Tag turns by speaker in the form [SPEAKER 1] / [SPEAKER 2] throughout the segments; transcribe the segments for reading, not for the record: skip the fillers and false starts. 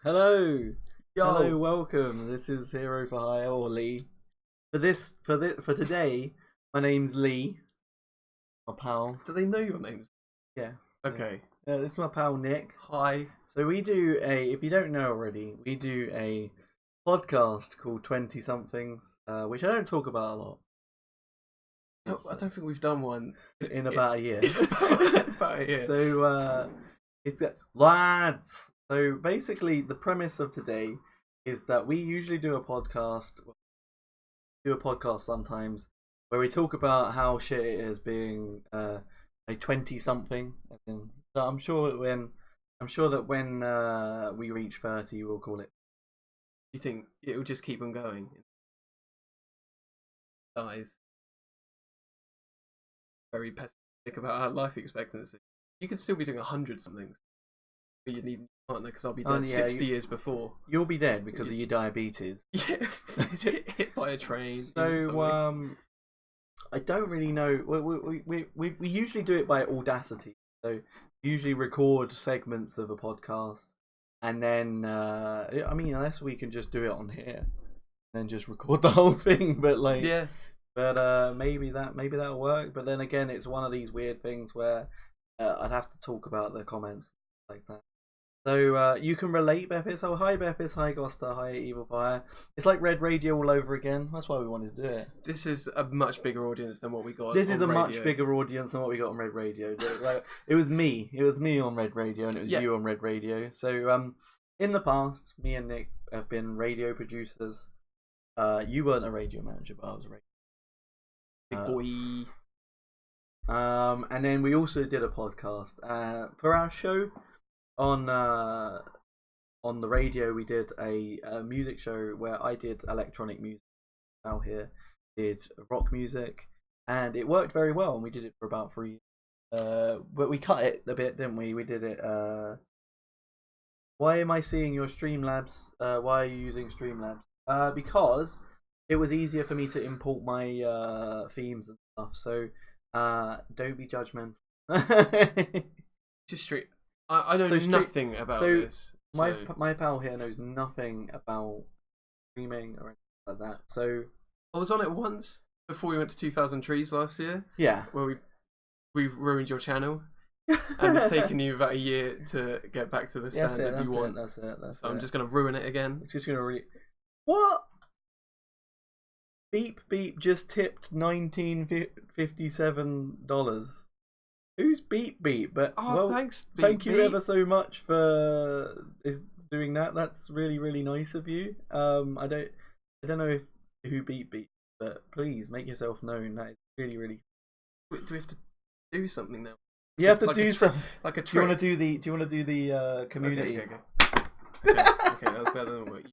[SPEAKER 1] Hello,
[SPEAKER 2] Yo.
[SPEAKER 1] hello, welcome. This is Hero for Hire or Lee. For today, my name's Lee, my pal.
[SPEAKER 2] Do they know your names?
[SPEAKER 1] Yeah.
[SPEAKER 2] Okay.
[SPEAKER 1] This is my pal Nick.
[SPEAKER 2] Hi.
[SPEAKER 1] So we do if you don't know already, we do a podcast called 20 Somethings, which I don't talk about a lot.
[SPEAKER 2] I don't think we've done one
[SPEAKER 1] in about a year.
[SPEAKER 2] about a year.
[SPEAKER 1] So it's lads. So basically, the premise of today is that we usually do a podcast sometimes where we talk about how shit it is being a 20-something. So I'm sure that when we reach 30, we'll call it.
[SPEAKER 2] You think it will just keep on going? Dies. Very pessimistic about our life expectancy. You could still be doing 100 somethings, but you need a partner because I'll be dead 60 years before.
[SPEAKER 1] You'll be dead because of your diabetes.
[SPEAKER 2] Yeah, hit by a train.
[SPEAKER 1] So I don't really know. We usually do it by Audacity. So we usually record segments of a podcast, and then unless we can just do it on here, then just record the whole thing. But
[SPEAKER 2] yeah.
[SPEAKER 1] But maybe that'll work. But then again, it's one of these weird things where I'd have to talk about the comments like that. So you can relate, Beppis. Oh, hi, Beppis. Hi, Gosta. Hi, Evil Fire. It's like Red Radio all over again. That's why we wanted to do it.
[SPEAKER 2] This is a much bigger audience than what we got.
[SPEAKER 1] This is a much bigger audience than what we got on Red Radio. It was me. It was me on Red Radio, and it was you on Red Radio. So in the past, me and Nick have been radio producers. You weren't a radio manager, but I was a radio.
[SPEAKER 2] Big boy.
[SPEAKER 1] And then we also did a podcast for our show on the radio. We did a music show where I did electronic music. Out here did rock music, and it worked very well. And we did it for about 3 years. But we cut it a bit, didn't we? We did it. Why am I seeing your Streamlabs? Why are you using Streamlabs? Because it was easier for me to import my themes and stuff. So don't be judgmental.
[SPEAKER 2] Just straight. I know nothing about this.
[SPEAKER 1] My pal here knows nothing about streaming or anything like that. So
[SPEAKER 2] I was on it once before we went to 2000 Trees last year.
[SPEAKER 1] Yeah.
[SPEAKER 2] Where we ruined your channel. And it's taken you about a year to get back to the standard you want.
[SPEAKER 1] That's it.
[SPEAKER 2] So I'm just going to ruin it again.
[SPEAKER 1] It's just going to What? Beep Beep just tipped $19.57. Who's Beep Beep? But
[SPEAKER 2] thanks.
[SPEAKER 1] Thank you ever so much for doing that. That's really, really nice of you. I don't know who Beep Beep, but please make yourself known. That is really, really.
[SPEAKER 2] Wait, do we have to do something now?
[SPEAKER 1] You have to do something
[SPEAKER 2] like a trick.
[SPEAKER 1] Do you want to do the community?
[SPEAKER 2] Okay, that was better than what you...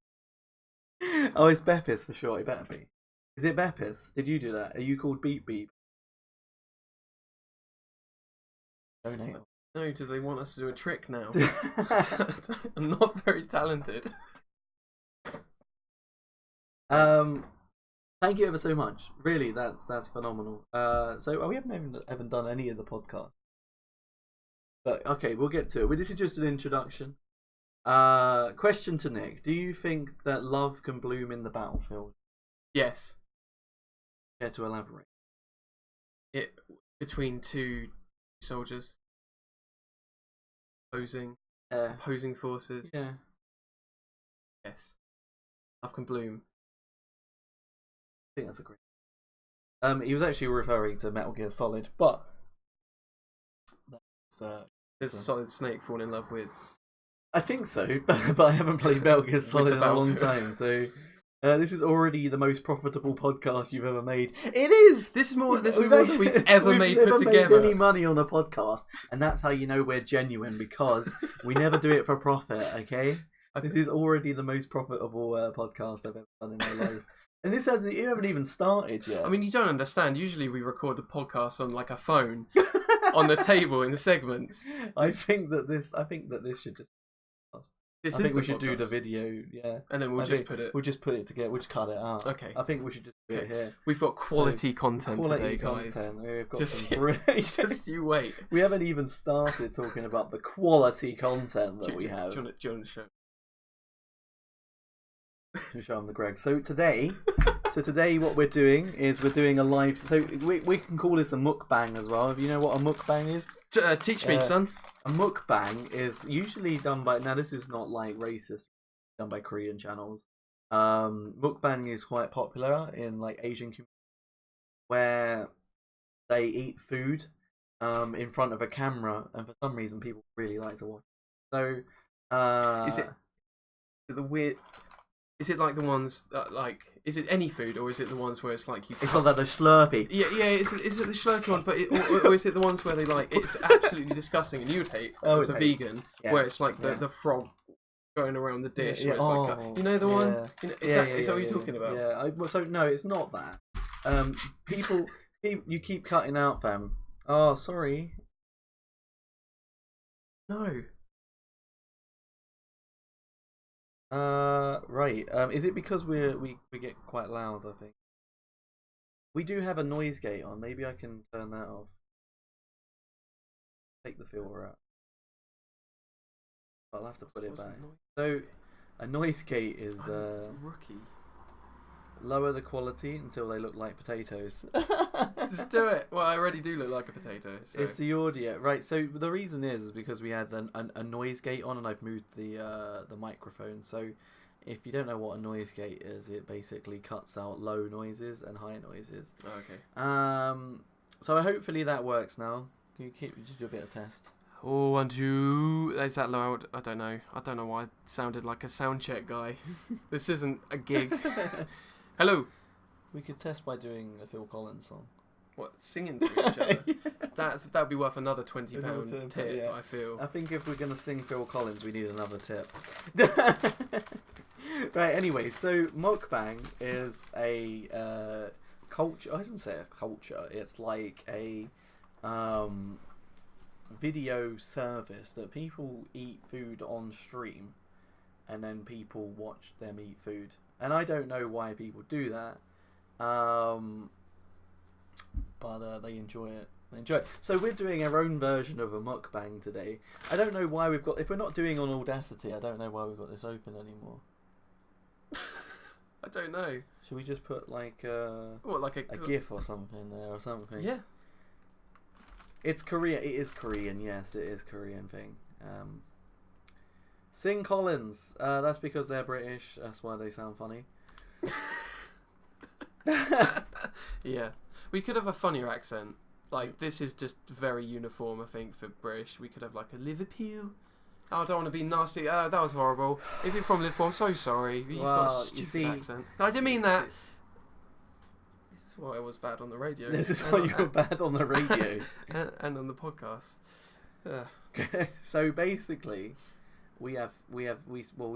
[SPEAKER 1] Oh, it's Beppis for sure. It better be. Is it Beppis? Did you do that? Are you called Beep Beep? Donate.
[SPEAKER 2] No, do they want us to do a trick now? I'm not very talented.
[SPEAKER 1] Thank you ever so much. Really, that's phenomenal. So we haven't even done any of the podcasts. But okay, we'll get to it. This is just an introduction. Question to Nick: do you think that love can bloom in the battlefield?
[SPEAKER 2] Yes.
[SPEAKER 1] Care to elaborate?
[SPEAKER 2] It between two soldiers opposing forces.
[SPEAKER 1] Yeah.
[SPEAKER 2] Yes. Love can bloom.
[SPEAKER 1] I think that's a great. He was actually referring to Metal Gear Solid, but
[SPEAKER 2] there's a Solid Snake falling in love with.
[SPEAKER 1] I think so, but I haven't played Metal Gear Solid in a long time, so this is already the most profitable podcast you've ever made. It is.
[SPEAKER 2] This is more than we've ever made put together.
[SPEAKER 1] We've never made any money on a podcast, and that's how you know we're genuine, because we never do it for profit. Okay, this is already the most profitable podcast I've ever done in my life. And this hasn't. You haven't even started yet.
[SPEAKER 2] I mean, you don't understand. Usually, we record the podcast on like a phone, on the table in the segments.
[SPEAKER 1] I think that this should just. I think we should do the video, yeah.
[SPEAKER 2] And then we'll just put it
[SPEAKER 1] together. We'll just cut it out.
[SPEAKER 2] Okay.
[SPEAKER 1] I think we should just do it here.
[SPEAKER 2] We've got quality content today, guys.
[SPEAKER 1] We've got
[SPEAKER 2] just you wait.
[SPEAKER 1] We haven't even started talking about the quality content that we have.
[SPEAKER 2] Do you want to show?
[SPEAKER 1] Show them the Greg. So today what we're doing is we're doing a live. So we can call this a mukbang as well. If you know what a mukbang is,
[SPEAKER 2] teach me, son.
[SPEAKER 1] A mukbang is usually done by. Now this is not like racist. Done by Korean channels. Mukbang is quite popular in like Asian communities where they eat food in front of a camera, and for some reason people really like to watch. So
[SPEAKER 2] is it the weird? Is it like the ones that, like? Is it any food, or is it the ones where it's like you?
[SPEAKER 1] It's not that the Slurpee.
[SPEAKER 2] Yeah. Is it the Slurpee one? But or is it the ones where they like? It's absolutely disgusting, and you would hate as a vegan, where it's like the frog going around the dish. Where it's like you know the one. You know, is that what you're talking about?
[SPEAKER 1] Yeah. So no, it's not that. People, you keep cutting out, fam. Oh, sorry.
[SPEAKER 2] No.
[SPEAKER 1] Right. Is it because we get quite loud? I think we do have a noise gate on. Maybe I can turn that off. Take the filter out. I'll have to put it back. So, a noise gate is
[SPEAKER 2] rookie.
[SPEAKER 1] Lower the quality until they look like potatoes.
[SPEAKER 2] Just do it. Well, I already do look like a potato. So.
[SPEAKER 1] It's the audio, right? So the reason is because we had a noise gate on, and I've moved the microphone. So if you don't know what a noise gate is, it basically cuts out low noises and high noises.
[SPEAKER 2] Oh, okay.
[SPEAKER 1] So hopefully that works now. Can you just do a bit of test?
[SPEAKER 2] Oh, 1, 2. Is that loud? I don't know. I don't know why I sounded like a sound check guy. This isn't a gig. Hello.
[SPEAKER 1] We could test by doing a Phil Collins song.
[SPEAKER 2] What, singing to each other? That'd be worth another £20 tip. Yeah. I feel.
[SPEAKER 1] I think if we're gonna sing Phil Collins, we need another tip. Right. Anyway, so mukbang is a culture. I wouldn't say a culture. It's like a video service that people eat food on stream, and then people watch them eat food. And I don't know why people do that, but they enjoy it. So we're doing our own version of a mukbang today. I don't know why we've got. If we're not doing on Audacity, I don't know why we've got this open anymore.
[SPEAKER 2] I don't know.
[SPEAKER 1] Should we just put like a GIF or something there or something?
[SPEAKER 2] Yeah.
[SPEAKER 1] It's Korean. It is Korean. Yes, it is Korean thing. Sing Collins. That's because they're British. That's why they sound funny.
[SPEAKER 2] Yeah. We could have a funnier accent. Like, this is just very uniform, I think, for British. We could have, like, a Liverpool. Oh, I don't want to be nasty. That was horrible. If you're from Liverpool, I'm so sorry. You've got a stupid accent. No, I didn't mean that. This is why I was bad on the radio.
[SPEAKER 1] This is why you were bad on the radio.
[SPEAKER 2] and on the podcast.
[SPEAKER 1] So, basically... We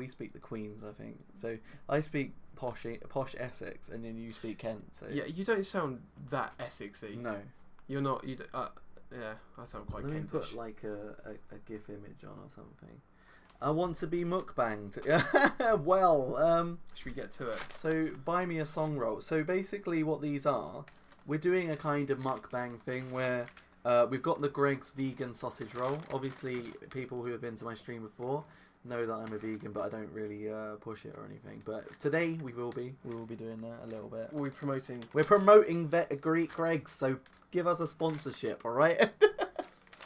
[SPEAKER 1] speak the Queens, I think. So I speak posh Essex, and then you speak Kent. So
[SPEAKER 2] yeah, you don't sound that Essexy.
[SPEAKER 1] No,
[SPEAKER 2] you're not. Yeah, I sound quite Kentish.
[SPEAKER 1] Let me put like a GIF image on or something. I want to be mukbanged. Well,
[SPEAKER 2] should we get to it?
[SPEAKER 1] So buy me a song roll. So basically, what these are, we're doing a kind of mukbang thing where. We've got the Greg's vegan sausage roll. Obviously, people who have been to my stream before know that I'm a vegan, but I don't really push it or anything. But today we will be doing that a little bit.
[SPEAKER 2] We're promoting
[SPEAKER 1] Greek Greg's, so give us a sponsorship, all right?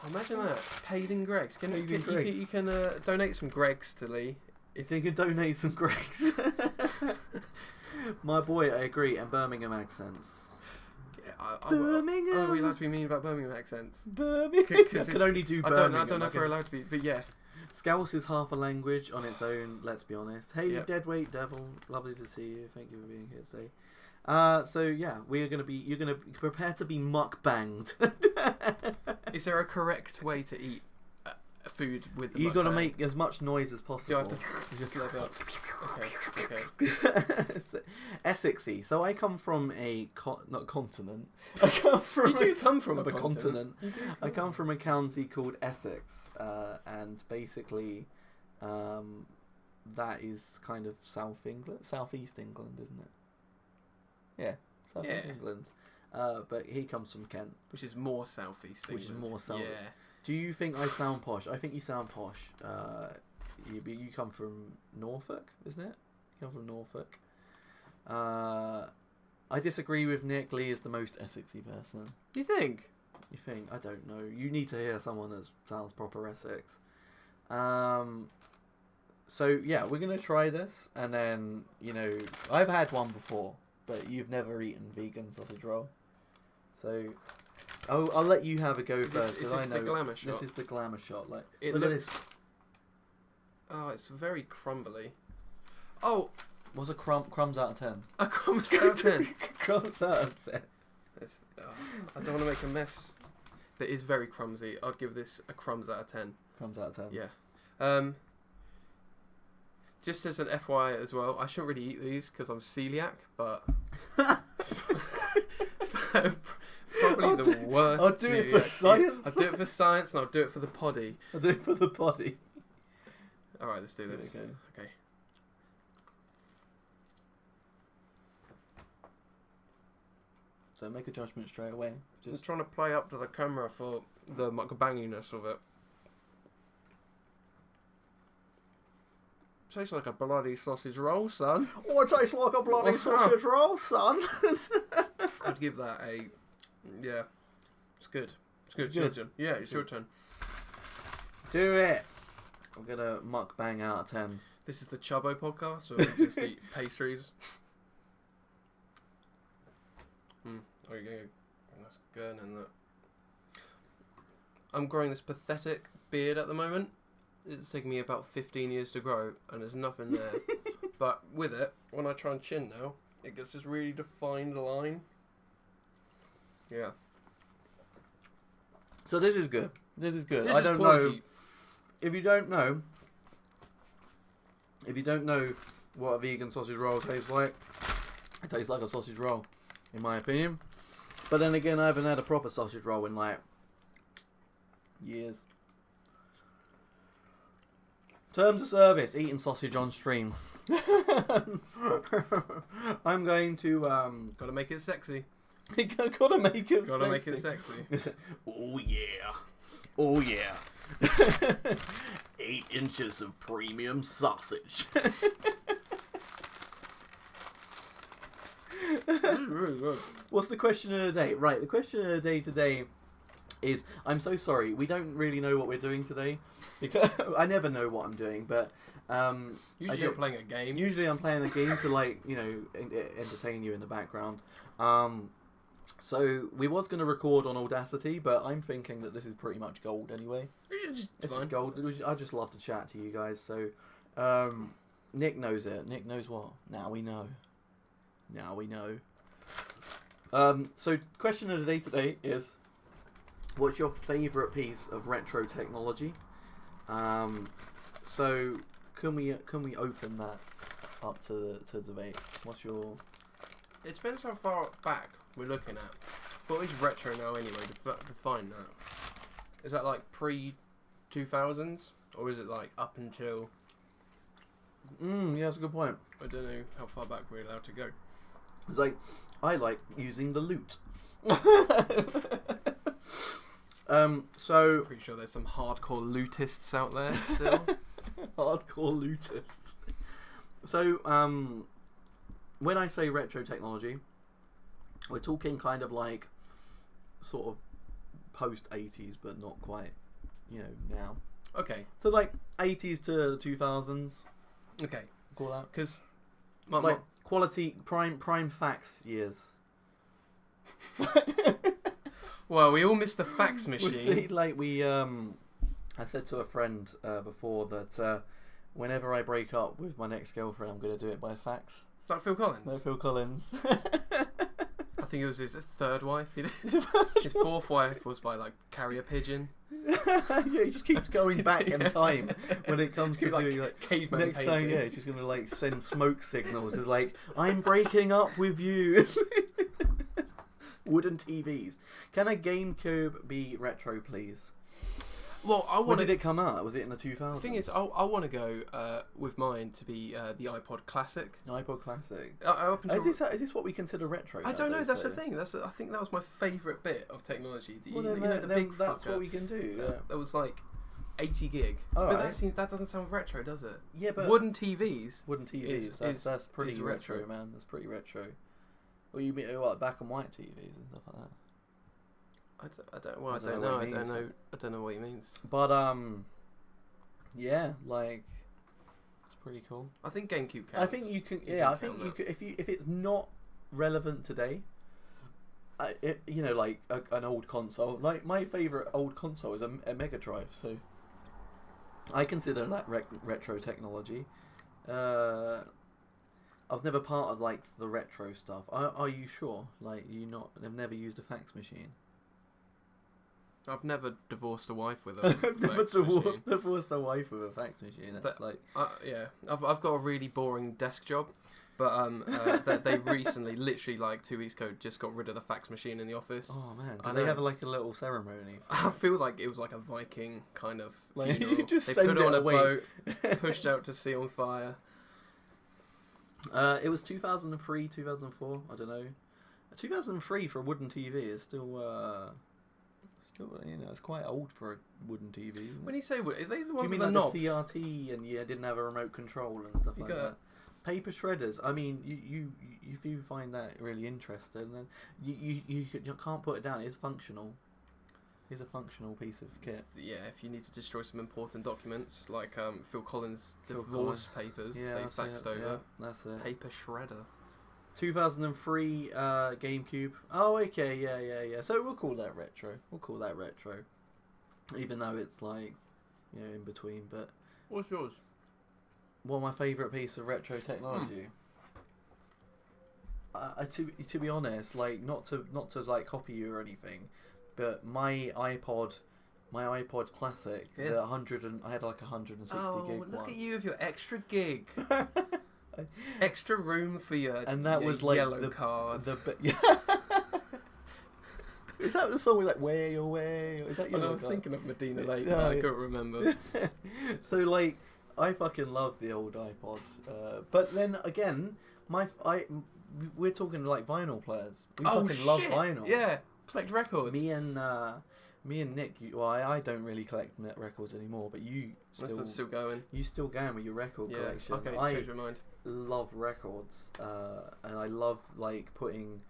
[SPEAKER 2] Imagine that, paid in Greg's. You can donate some Greg's to Lee.
[SPEAKER 1] If you can donate some Greg's, my boy, I agree. And Birmingham accents.
[SPEAKER 2] Birmingham. Are we allowed to be mean about Birmingham accents?
[SPEAKER 1] Birmingham. I can only do Birmingham.
[SPEAKER 2] I don't know if we're allowed to be, but yeah.
[SPEAKER 1] Scouse is half a language on its own, let's be honest. Hey,
[SPEAKER 2] yep.
[SPEAKER 1] Deadweight Devil, lovely to see you. Thank you for being here today. So yeah, you're gonna prepare to be mukbanged.
[SPEAKER 2] Is there a correct way to eat food with the
[SPEAKER 1] You got to make as much noise as possible.
[SPEAKER 2] Do I have to just let up? Okay.
[SPEAKER 1] Essexy. So I come from not continent. I come from
[SPEAKER 2] you do come from a
[SPEAKER 1] continent. I come from a county called Essex, and basically, that is kind of southeast England, isn't it? Yeah, southeast England. But he comes from Kent,
[SPEAKER 2] which is more southeast England. Yeah.
[SPEAKER 1] Do you think I sound posh? I think you sound posh. You come from Norfolk, isn't it? You're from Norfolk. I disagree with Nick. Lee is the most Essexy person.
[SPEAKER 2] You think?
[SPEAKER 1] You think? I don't know. You need to hear someone that sounds proper Essex. So yeah, we're gonna try this, and then I've had one before, but you've never eaten vegan sausage roll, so I'll let you have a go first because I know
[SPEAKER 2] the glamour shot?
[SPEAKER 1] This is the glamour shot. Like,
[SPEAKER 2] It
[SPEAKER 1] look at
[SPEAKER 2] looks-
[SPEAKER 1] this.
[SPEAKER 2] Oh, it's very crumbly. Oh,
[SPEAKER 1] What's a crumbs out of 10?
[SPEAKER 2] a crumbs out of 10.
[SPEAKER 1] Crumbs out of 10.
[SPEAKER 2] I don't want to make a mess. That is very clumsy. I'd give this a crumbs out of 10.
[SPEAKER 1] Crumbs out of 10.
[SPEAKER 2] Yeah. Just as an FYI as well, I shouldn't really eat these because I'm celiac, but probably the worst.
[SPEAKER 1] I'll do it for science.
[SPEAKER 2] I'll do it for science, and I'll do it for the poddy.
[SPEAKER 1] I'll do it for the body.
[SPEAKER 2] All right, let's do this. Okay.
[SPEAKER 1] Don't make a judgment straight away.
[SPEAKER 2] I'm trying to play up to the camera for the mukbanginess of it. Tastes like a bloody sausage roll, son.
[SPEAKER 1] Oh, it tastes like a bloody sausage roll, son.
[SPEAKER 2] I'd give that a... Yeah. It's good. It's good.
[SPEAKER 1] It's good.
[SPEAKER 2] Your turn. Yeah, it's your turn.
[SPEAKER 1] Do it. I'm going to mukbang out of 10.
[SPEAKER 2] This is the Chubbo podcast, where we just eat pastries. Okay. That's good, and that. I'm growing this pathetic beard at the moment. It's taken me about 15 years to grow, and there's nothing there. But with it, when I try and chin now, it gets this really defined line. Yeah.
[SPEAKER 1] So this is good. This is good.
[SPEAKER 2] This
[SPEAKER 1] I
[SPEAKER 2] is
[SPEAKER 1] don't
[SPEAKER 2] quality.
[SPEAKER 1] know. If you don't know what a vegan sausage roll tastes like, it tastes like a sausage roll, in my opinion. But then again, I haven't had a proper sausage roll in like years. Terms of service: eating sausage on stream. I'm going to
[SPEAKER 2] Gotta make it sexy.
[SPEAKER 1] gotta make it
[SPEAKER 2] Gotta
[SPEAKER 1] sexy.
[SPEAKER 2] make it sexy.
[SPEAKER 1] Oh yeah. Oh yeah. 8 inches of premium sausage.
[SPEAKER 2] Really good.
[SPEAKER 1] What's the question of the day? Right, the question of the day today is, I'm so sorry, we don't really know what we're doing today, because I never know what I'm doing, but
[SPEAKER 2] Usually you're playing a game.
[SPEAKER 1] usually I'm playing a game to entertain you in the background. So we was going to record on Audacity, but I'm thinking that this is pretty much gold anyway. This is gold. I just love to chat to you guys. So Nick knows it. Nick knows what? Now we know. Now we know. So question of the day today is, what's your favourite piece of retro technology? So can we open that up to debate? What's your...
[SPEAKER 2] It depends how far back we're looking at. What is retro now anyway? Define that. Is that like pre-2000s? Or is it like up until...
[SPEAKER 1] yeah, that's a good point.
[SPEAKER 2] I don't know how far back we're allowed to go.
[SPEAKER 1] It's like, I like using the loot. So...
[SPEAKER 2] Pretty sure there's some hardcore lootists out there still.
[SPEAKER 1] Hardcore looters. So, when I say retro technology, we're talking kind of like sort of post 80s, but not quite, now.
[SPEAKER 2] Okay.
[SPEAKER 1] So like 80s to 2000s.
[SPEAKER 2] Okay.
[SPEAKER 1] Call that.
[SPEAKER 2] Because...
[SPEAKER 1] Like quality, prime fax years.
[SPEAKER 2] Well, we all missed the fax machine.
[SPEAKER 1] See, I said to a friend before that whenever I break up with my next girlfriend, I'm going to do it by fax.
[SPEAKER 2] Is that Phil Collins?
[SPEAKER 1] No, Phil Collins.
[SPEAKER 2] I think it was his third wife. His fourth wife was by like carrier pigeon.
[SPEAKER 1] Yeah, he just keeps going back in time when it comes to doing like
[SPEAKER 2] caveman
[SPEAKER 1] next
[SPEAKER 2] painting.
[SPEAKER 1] time. Yeah, he's just going to like send smoke signals. It's like, I'm breaking up with you. Wooden TVs. Can a GameCube be retro, please?
[SPEAKER 2] Well, I
[SPEAKER 1] When
[SPEAKER 2] want
[SPEAKER 1] did it come out? Was it in the 2000s?
[SPEAKER 2] The thing is, I want to go with mine to be the iPod Classic.
[SPEAKER 1] iPod Classic.
[SPEAKER 2] Up until,
[SPEAKER 1] Is this what we consider retro?
[SPEAKER 2] I don't know.
[SPEAKER 1] nowadays,
[SPEAKER 2] That's
[SPEAKER 1] though?
[SPEAKER 2] the thing. I think that was my favourite bit of technology.
[SPEAKER 1] Well,
[SPEAKER 2] the
[SPEAKER 1] then
[SPEAKER 2] big
[SPEAKER 1] that's
[SPEAKER 2] fucker
[SPEAKER 1] what we can do. Yeah.
[SPEAKER 2] that was like 80 gig.
[SPEAKER 1] All
[SPEAKER 2] but
[SPEAKER 1] right.
[SPEAKER 2] that doesn't sound retro, does it?
[SPEAKER 1] Yeah, but
[SPEAKER 2] Wooden TVs.
[SPEAKER 1] That's pretty
[SPEAKER 2] is
[SPEAKER 1] retro,
[SPEAKER 2] retro.
[SPEAKER 1] man. That's pretty retro. Well, you mean what, black and white TVs and stuff like that?
[SPEAKER 2] I don't know. I don't know what he means.
[SPEAKER 1] But yeah, like it's pretty cool.
[SPEAKER 2] I think GameCube counts.
[SPEAKER 1] I think you can. Yeah, I think you could. If it's not relevant today, you know, like an old console. Like my favorite old console is a Mega Drive, so I consider that retro technology. I've never part of like the retro stuff. Are you sure? Like have never used a fax machine?
[SPEAKER 2] I've never divorced a wife with a
[SPEAKER 1] I've never
[SPEAKER 2] fax machine.
[SPEAKER 1] divorced a wife with a fax machine. That's
[SPEAKER 2] But,
[SPEAKER 1] like
[SPEAKER 2] yeah, I've got a really boring desk job, but they recently, literally like 2 weeks ago, just got rid of the fax machine in the office.
[SPEAKER 1] oh man,
[SPEAKER 2] I
[SPEAKER 1] do they
[SPEAKER 2] know.
[SPEAKER 1] have like a little ceremony?
[SPEAKER 2] I feel like it was like a Viking kind of
[SPEAKER 1] Like,
[SPEAKER 2] funeral.
[SPEAKER 1] you just
[SPEAKER 2] They
[SPEAKER 1] send
[SPEAKER 2] put it on
[SPEAKER 1] it
[SPEAKER 2] a
[SPEAKER 1] away.
[SPEAKER 2] boat, pushed out to sea on fire.
[SPEAKER 1] It was 2003, 2004. I don't know. 2003 for a wooden TV is still you know, it's quite old for a wooden TV. Isn't it?
[SPEAKER 2] When you say wood, are they the
[SPEAKER 1] Do
[SPEAKER 2] ones
[SPEAKER 1] you
[SPEAKER 2] with
[SPEAKER 1] mean
[SPEAKER 2] the
[SPEAKER 1] like
[SPEAKER 2] knobs?
[SPEAKER 1] the CRT and didn't have a remote control and stuff
[SPEAKER 2] You
[SPEAKER 1] like
[SPEAKER 2] got-
[SPEAKER 1] that? Paper shredders. I mean, you if you find that really interesting, then you can't put it down. It's functional. It's a functional piece of kit.
[SPEAKER 2] Yeah, if you need to destroy some important documents, like Phil Collins'
[SPEAKER 1] Phil
[SPEAKER 2] divorce papers,
[SPEAKER 1] Yeah,
[SPEAKER 2] they
[SPEAKER 1] that's
[SPEAKER 2] faxed
[SPEAKER 1] it.
[SPEAKER 2] over.
[SPEAKER 1] Yeah, that's it.
[SPEAKER 2] Paper shredder.
[SPEAKER 1] 2003 GameCube. Oh, okay, yeah. So we'll call that retro. Even though it's like, you know, in between. But
[SPEAKER 2] What's yours?
[SPEAKER 1] what my favourite piece of retro technology? To be honest, like not to like copy you or anything, but my iPod Classic,
[SPEAKER 2] Yeah.
[SPEAKER 1] the 100 and I had like 160 gig
[SPEAKER 2] look
[SPEAKER 1] one.
[SPEAKER 2] at you with your extra gig. Extra room for your
[SPEAKER 1] And that
[SPEAKER 2] your
[SPEAKER 1] was like
[SPEAKER 2] yellow card.
[SPEAKER 1] Yeah. Is that the song with like "Way Away"? Is that
[SPEAKER 2] I
[SPEAKER 1] your?
[SPEAKER 2] was thinking of Medina Lake,
[SPEAKER 1] No,
[SPEAKER 2] but I
[SPEAKER 1] yeah.
[SPEAKER 2] couldn't remember.
[SPEAKER 1] So like, I fucking love the old iPods. But then again, we're talking like vinyl players. We fucking love vinyl.
[SPEAKER 2] Yeah, collect records.
[SPEAKER 1] Me and Nick. I don't really collect net records anymore, but you
[SPEAKER 2] I'm still going.
[SPEAKER 1] you still going with your record
[SPEAKER 2] Yeah.
[SPEAKER 1] collection.
[SPEAKER 2] Okay,
[SPEAKER 1] I
[SPEAKER 2] change my mind.
[SPEAKER 1] love records, and I love like putting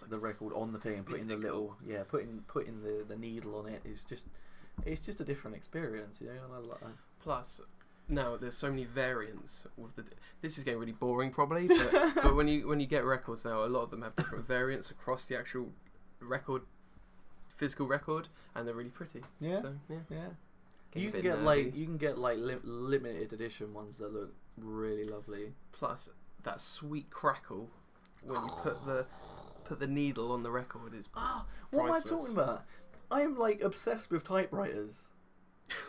[SPEAKER 1] the record on the thing and putting
[SPEAKER 2] physical.
[SPEAKER 1] the little putting the needle on it is just a different experience, you know. And
[SPEAKER 2] Plus, now there's so many variants with the. This is getting really boring, probably. But when you get records now, a lot of them have different variants across the actual record, physical record, and they're really pretty.
[SPEAKER 1] Yeah.
[SPEAKER 2] So yeah.
[SPEAKER 1] You
[SPEAKER 2] Getting
[SPEAKER 1] can
[SPEAKER 2] a bit
[SPEAKER 1] get
[SPEAKER 2] nerdy.
[SPEAKER 1] limited edition ones that look really lovely.
[SPEAKER 2] Plus that sweet crackle when you put the needle on the record is.
[SPEAKER 1] What am I
[SPEAKER 2] Priceless.
[SPEAKER 1] talking about? I am like obsessed with typewriters.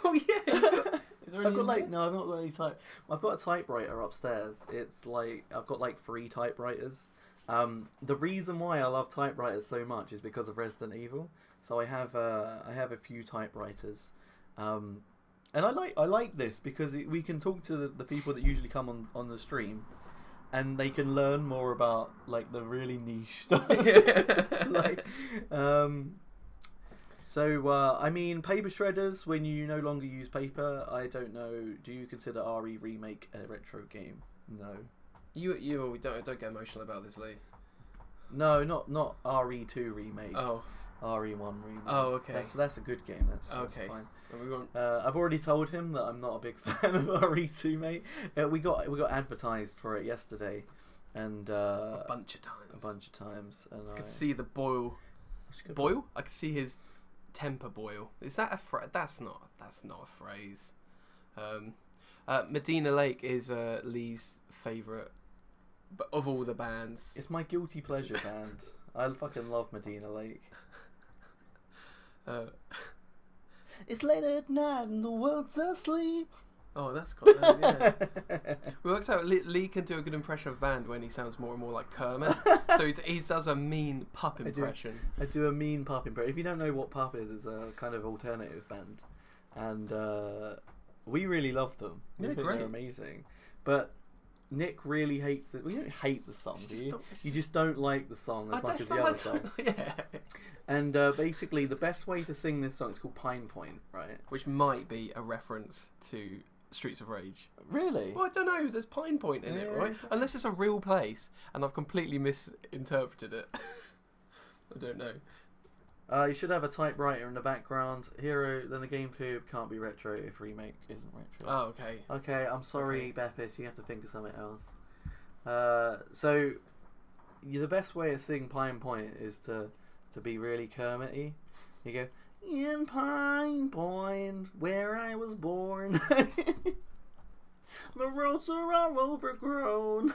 [SPEAKER 2] Oh yeah.
[SPEAKER 1] I've got like no, I've not got any type. I've got a typewriter upstairs. It's like I've got like 3 typewriters. The reason why I love typewriters so much is because of Resident Evil. So I have a few typewriters, and I like this because we can talk to the people that usually come on the stream, and they can learn more about like the really niche stuff. like, So, I mean, paper shredders, when you no longer use paper, I don't know, do you consider RE Remake a retro game? No.
[SPEAKER 2] You don't get emotional about this, Lee.
[SPEAKER 1] No, not RE2 Remake.
[SPEAKER 2] Oh.
[SPEAKER 1] RE1 Remake.
[SPEAKER 2] Oh, okay.
[SPEAKER 1] That's a good game, that's
[SPEAKER 2] Okay.
[SPEAKER 1] fine.
[SPEAKER 2] And we want.
[SPEAKER 1] I've already told him that I'm not a big fan of RE2, mate. We got advertised for it yesterday, and
[SPEAKER 2] A bunch of times.
[SPEAKER 1] and
[SPEAKER 2] I could see the boil. Boil? I could see his temper boil. Is that a phrase? That's not a phrase. Medina Lake is Lee's favourite, but of all the bands.
[SPEAKER 1] It's my guilty pleasure band. I fucking love Medina Lake. It's late at night and the world's asleep.
[SPEAKER 2] Oh, that's cool. Yeah. We worked out Lee can do a good impression of band when he sounds more and more like Kermit. So he does a mean pup impression.
[SPEAKER 1] I do a mean pup impression. If you don't know what pup is, it's a kind of alternative band, and we really love them.
[SPEAKER 2] Yeah,
[SPEAKER 1] We think
[SPEAKER 2] great.
[SPEAKER 1] They're amazing. But Nick really hates it. We don't hate the song, do you? You just don't like the song as much as the
[SPEAKER 2] that's
[SPEAKER 1] other song.
[SPEAKER 2] Yeah.
[SPEAKER 1] And basically, the best way to sing this song is called Pine Point, right?
[SPEAKER 2] Which might be a reference to Streets of Rage.
[SPEAKER 1] Really?
[SPEAKER 2] Well, I don't know. There's Pine Point in it, right? Unless it's a real place, and I've completely misinterpreted it. I don't know.
[SPEAKER 1] You should have a typewriter in the background. Hero, then the GameCube can't be retro if remake isn't retro.
[SPEAKER 2] Oh, okay.
[SPEAKER 1] Okay, I'm sorry, Beppis. You have to think of something else. So, the best way to sing Pine Point is to be really Kermit-y. You go, in Pine Point, where I was born, the roads are all overgrown.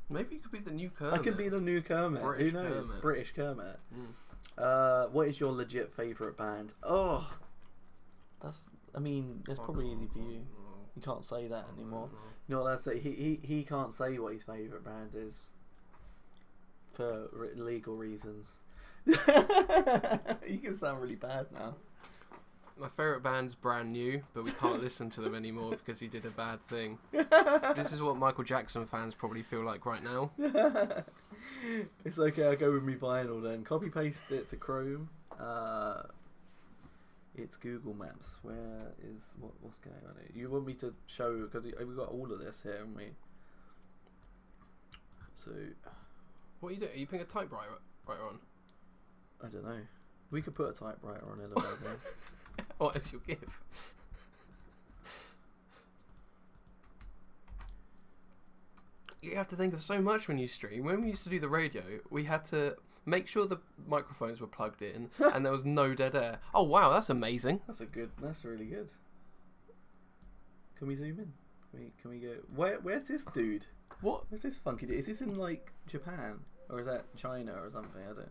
[SPEAKER 2] Maybe you could be the new Kermit.
[SPEAKER 1] I could be the new Kermit.
[SPEAKER 2] British
[SPEAKER 1] Who knows?
[SPEAKER 2] Kermit.
[SPEAKER 1] British Kermit.
[SPEAKER 2] Mm.
[SPEAKER 1] What is your legit favourite band? Oh, that's probably easy for you. You can't say that anymore. You know what that's it. He can't say what his favourite band is for legal reasons. You can sound really bad now.
[SPEAKER 2] My favourite band's Brand New, but we can't listen to them anymore because he did a bad thing. This is what Michael Jackson fans probably feel like right now.
[SPEAKER 1] It's okay, I'll go with me vinyl then. Copy paste it to Chrome. It's Google Maps. Where is what's going on here? You want me to show, because we've got all of this here, haven't we? So
[SPEAKER 2] What are you doing? Are you putting a typewriter on?
[SPEAKER 1] I don't know. We could put a typewriter on in a moment.
[SPEAKER 2] What is your gift? You have to think of so much when you stream. When we used to do the radio, we had to make sure the microphones were plugged in and there was no dead air. Oh wow, that's amazing.
[SPEAKER 1] That's really good. Can we zoom in? Can we go? Where's this dude?
[SPEAKER 2] What?
[SPEAKER 1] Where's this funky dude? Is this in like Japan or is that China or something? I don't.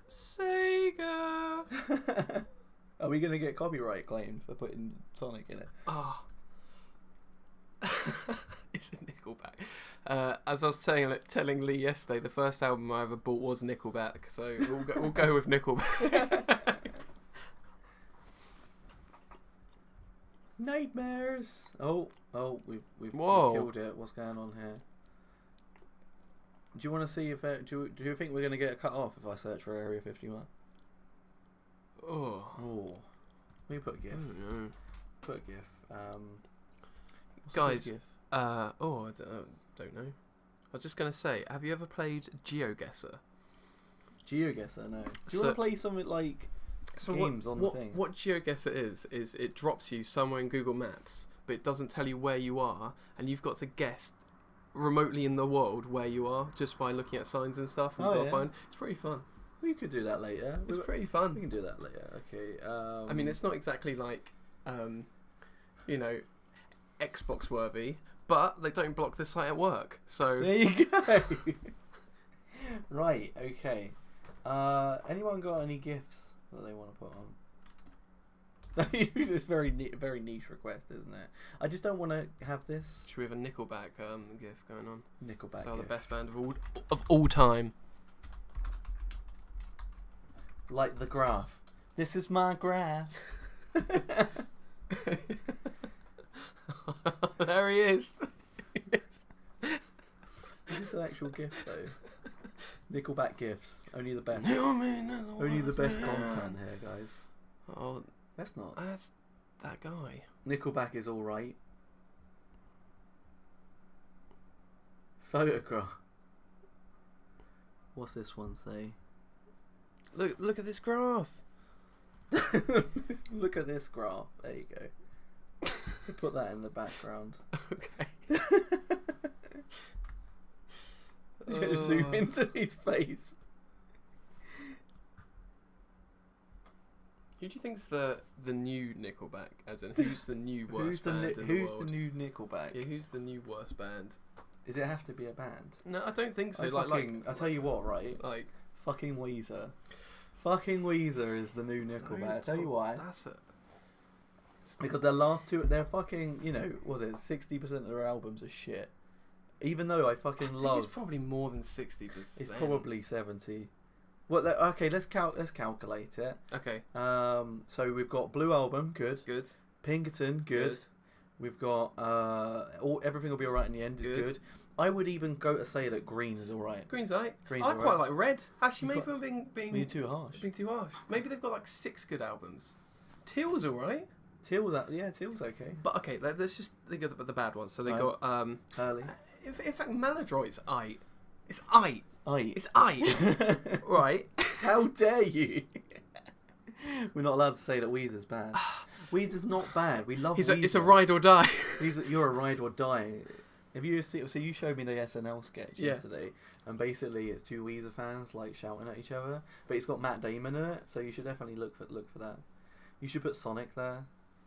[SPEAKER 2] Sega.
[SPEAKER 1] Are we gonna get copyright claimed for putting Sonic in it?
[SPEAKER 2] Oh. It's a Nickelback. As I was telling Lee yesterday, the first album I ever bought was Nickelback, so we'll go with Nickelback.
[SPEAKER 1] Nightmares. Oh, we've killed it. What's going on here? Do you want to see if do you think we're gonna get cut off if I search for Area 51? Oh, let me put a GIF.
[SPEAKER 2] No.
[SPEAKER 1] Put a GIF.
[SPEAKER 2] Guys, I don't know. I was just gonna say, have you ever played GeoGuessr?
[SPEAKER 1] GeoGuessr, no. Do you want to play something like games on the thing?
[SPEAKER 2] What GeoGuessr is it drops you somewhere in Google Maps, but it doesn't tell you where you are, and you've got to guess remotely in the world where you are just by looking at signs and stuff. And you've got to find. It's pretty fun.
[SPEAKER 1] We could do that later.
[SPEAKER 2] It's pretty fun.
[SPEAKER 1] We can do that later. Okay.
[SPEAKER 2] I mean, it's not exactly like, Xbox worthy, but they don't block the site at work. So
[SPEAKER 1] there you go. Right. Okay. Anyone got any gifts that they want to put on? It's very niche request, isn't it? I just don't want to have this.
[SPEAKER 2] Should we have a Nickelback gif going on?
[SPEAKER 1] Nickelback.
[SPEAKER 2] So the best band of all time.
[SPEAKER 1] Like the graph. This is my graph.
[SPEAKER 2] There he is.
[SPEAKER 1] Is this an actual gif though? Nickelback gifs. Only the best. Only the best content here, guys.
[SPEAKER 2] Oh,
[SPEAKER 1] that's not.
[SPEAKER 2] That's that guy.
[SPEAKER 1] Nickelback is all right. Photograph. What's this one say?
[SPEAKER 2] Look at this graph.
[SPEAKER 1] Look at this graph. There you go. Put that in the background.
[SPEAKER 2] Okay.
[SPEAKER 1] Zoom into his face.
[SPEAKER 2] Who do you think's the new Nickelback? As in, who's the new worst band in the world?
[SPEAKER 1] Who's the new Nickelback?
[SPEAKER 2] Yeah, who's the new worst band?
[SPEAKER 1] Does it have to be a band?
[SPEAKER 2] No, I don't think so.
[SPEAKER 1] I'll tell you what, right?
[SPEAKER 2] Like
[SPEAKER 1] fucking Weezer. Fucking Weezer is the new Nickelback. I'll tell you why.
[SPEAKER 2] That's it.
[SPEAKER 1] Because their last two, they're fucking, was it 60% of their albums are shit. Even though I fucking love.
[SPEAKER 2] It's probably more than 60%.
[SPEAKER 1] It's probably 70. Well, okay, let's calculate it.
[SPEAKER 2] Okay.
[SPEAKER 1] So we've got Blue Album, good.
[SPEAKER 2] Good.
[SPEAKER 1] Pinkerton, good. We've got everything will be alright in the end is good. I would even go to say that green is alright.
[SPEAKER 2] Green's alright.
[SPEAKER 1] Green's
[SPEAKER 2] I quite like red. Actually, maybe I'm
[SPEAKER 1] being too harsh.
[SPEAKER 2] Being too harsh. Maybe they've got like 6 good albums. Teal's alright.
[SPEAKER 1] Teal's okay.
[SPEAKER 2] But okay, let's just think of the bad ones. So they got
[SPEAKER 1] Hurley.
[SPEAKER 2] In fact, Maladroit's aight. It's aight.
[SPEAKER 1] Aight.
[SPEAKER 2] It's aight. Right.
[SPEAKER 1] How dare you? We're not allowed to say that Weezer's bad. Weezer's not bad. We love Weezer.
[SPEAKER 2] It's a ride or die.
[SPEAKER 1] You're a ride or die. If you see, so you showed me the SNL sketch yesterday, and basically it's 2 Weezer fans like shouting at each other, but it's got Matt Damon in it, so you should definitely look for that. You should put Sonic there.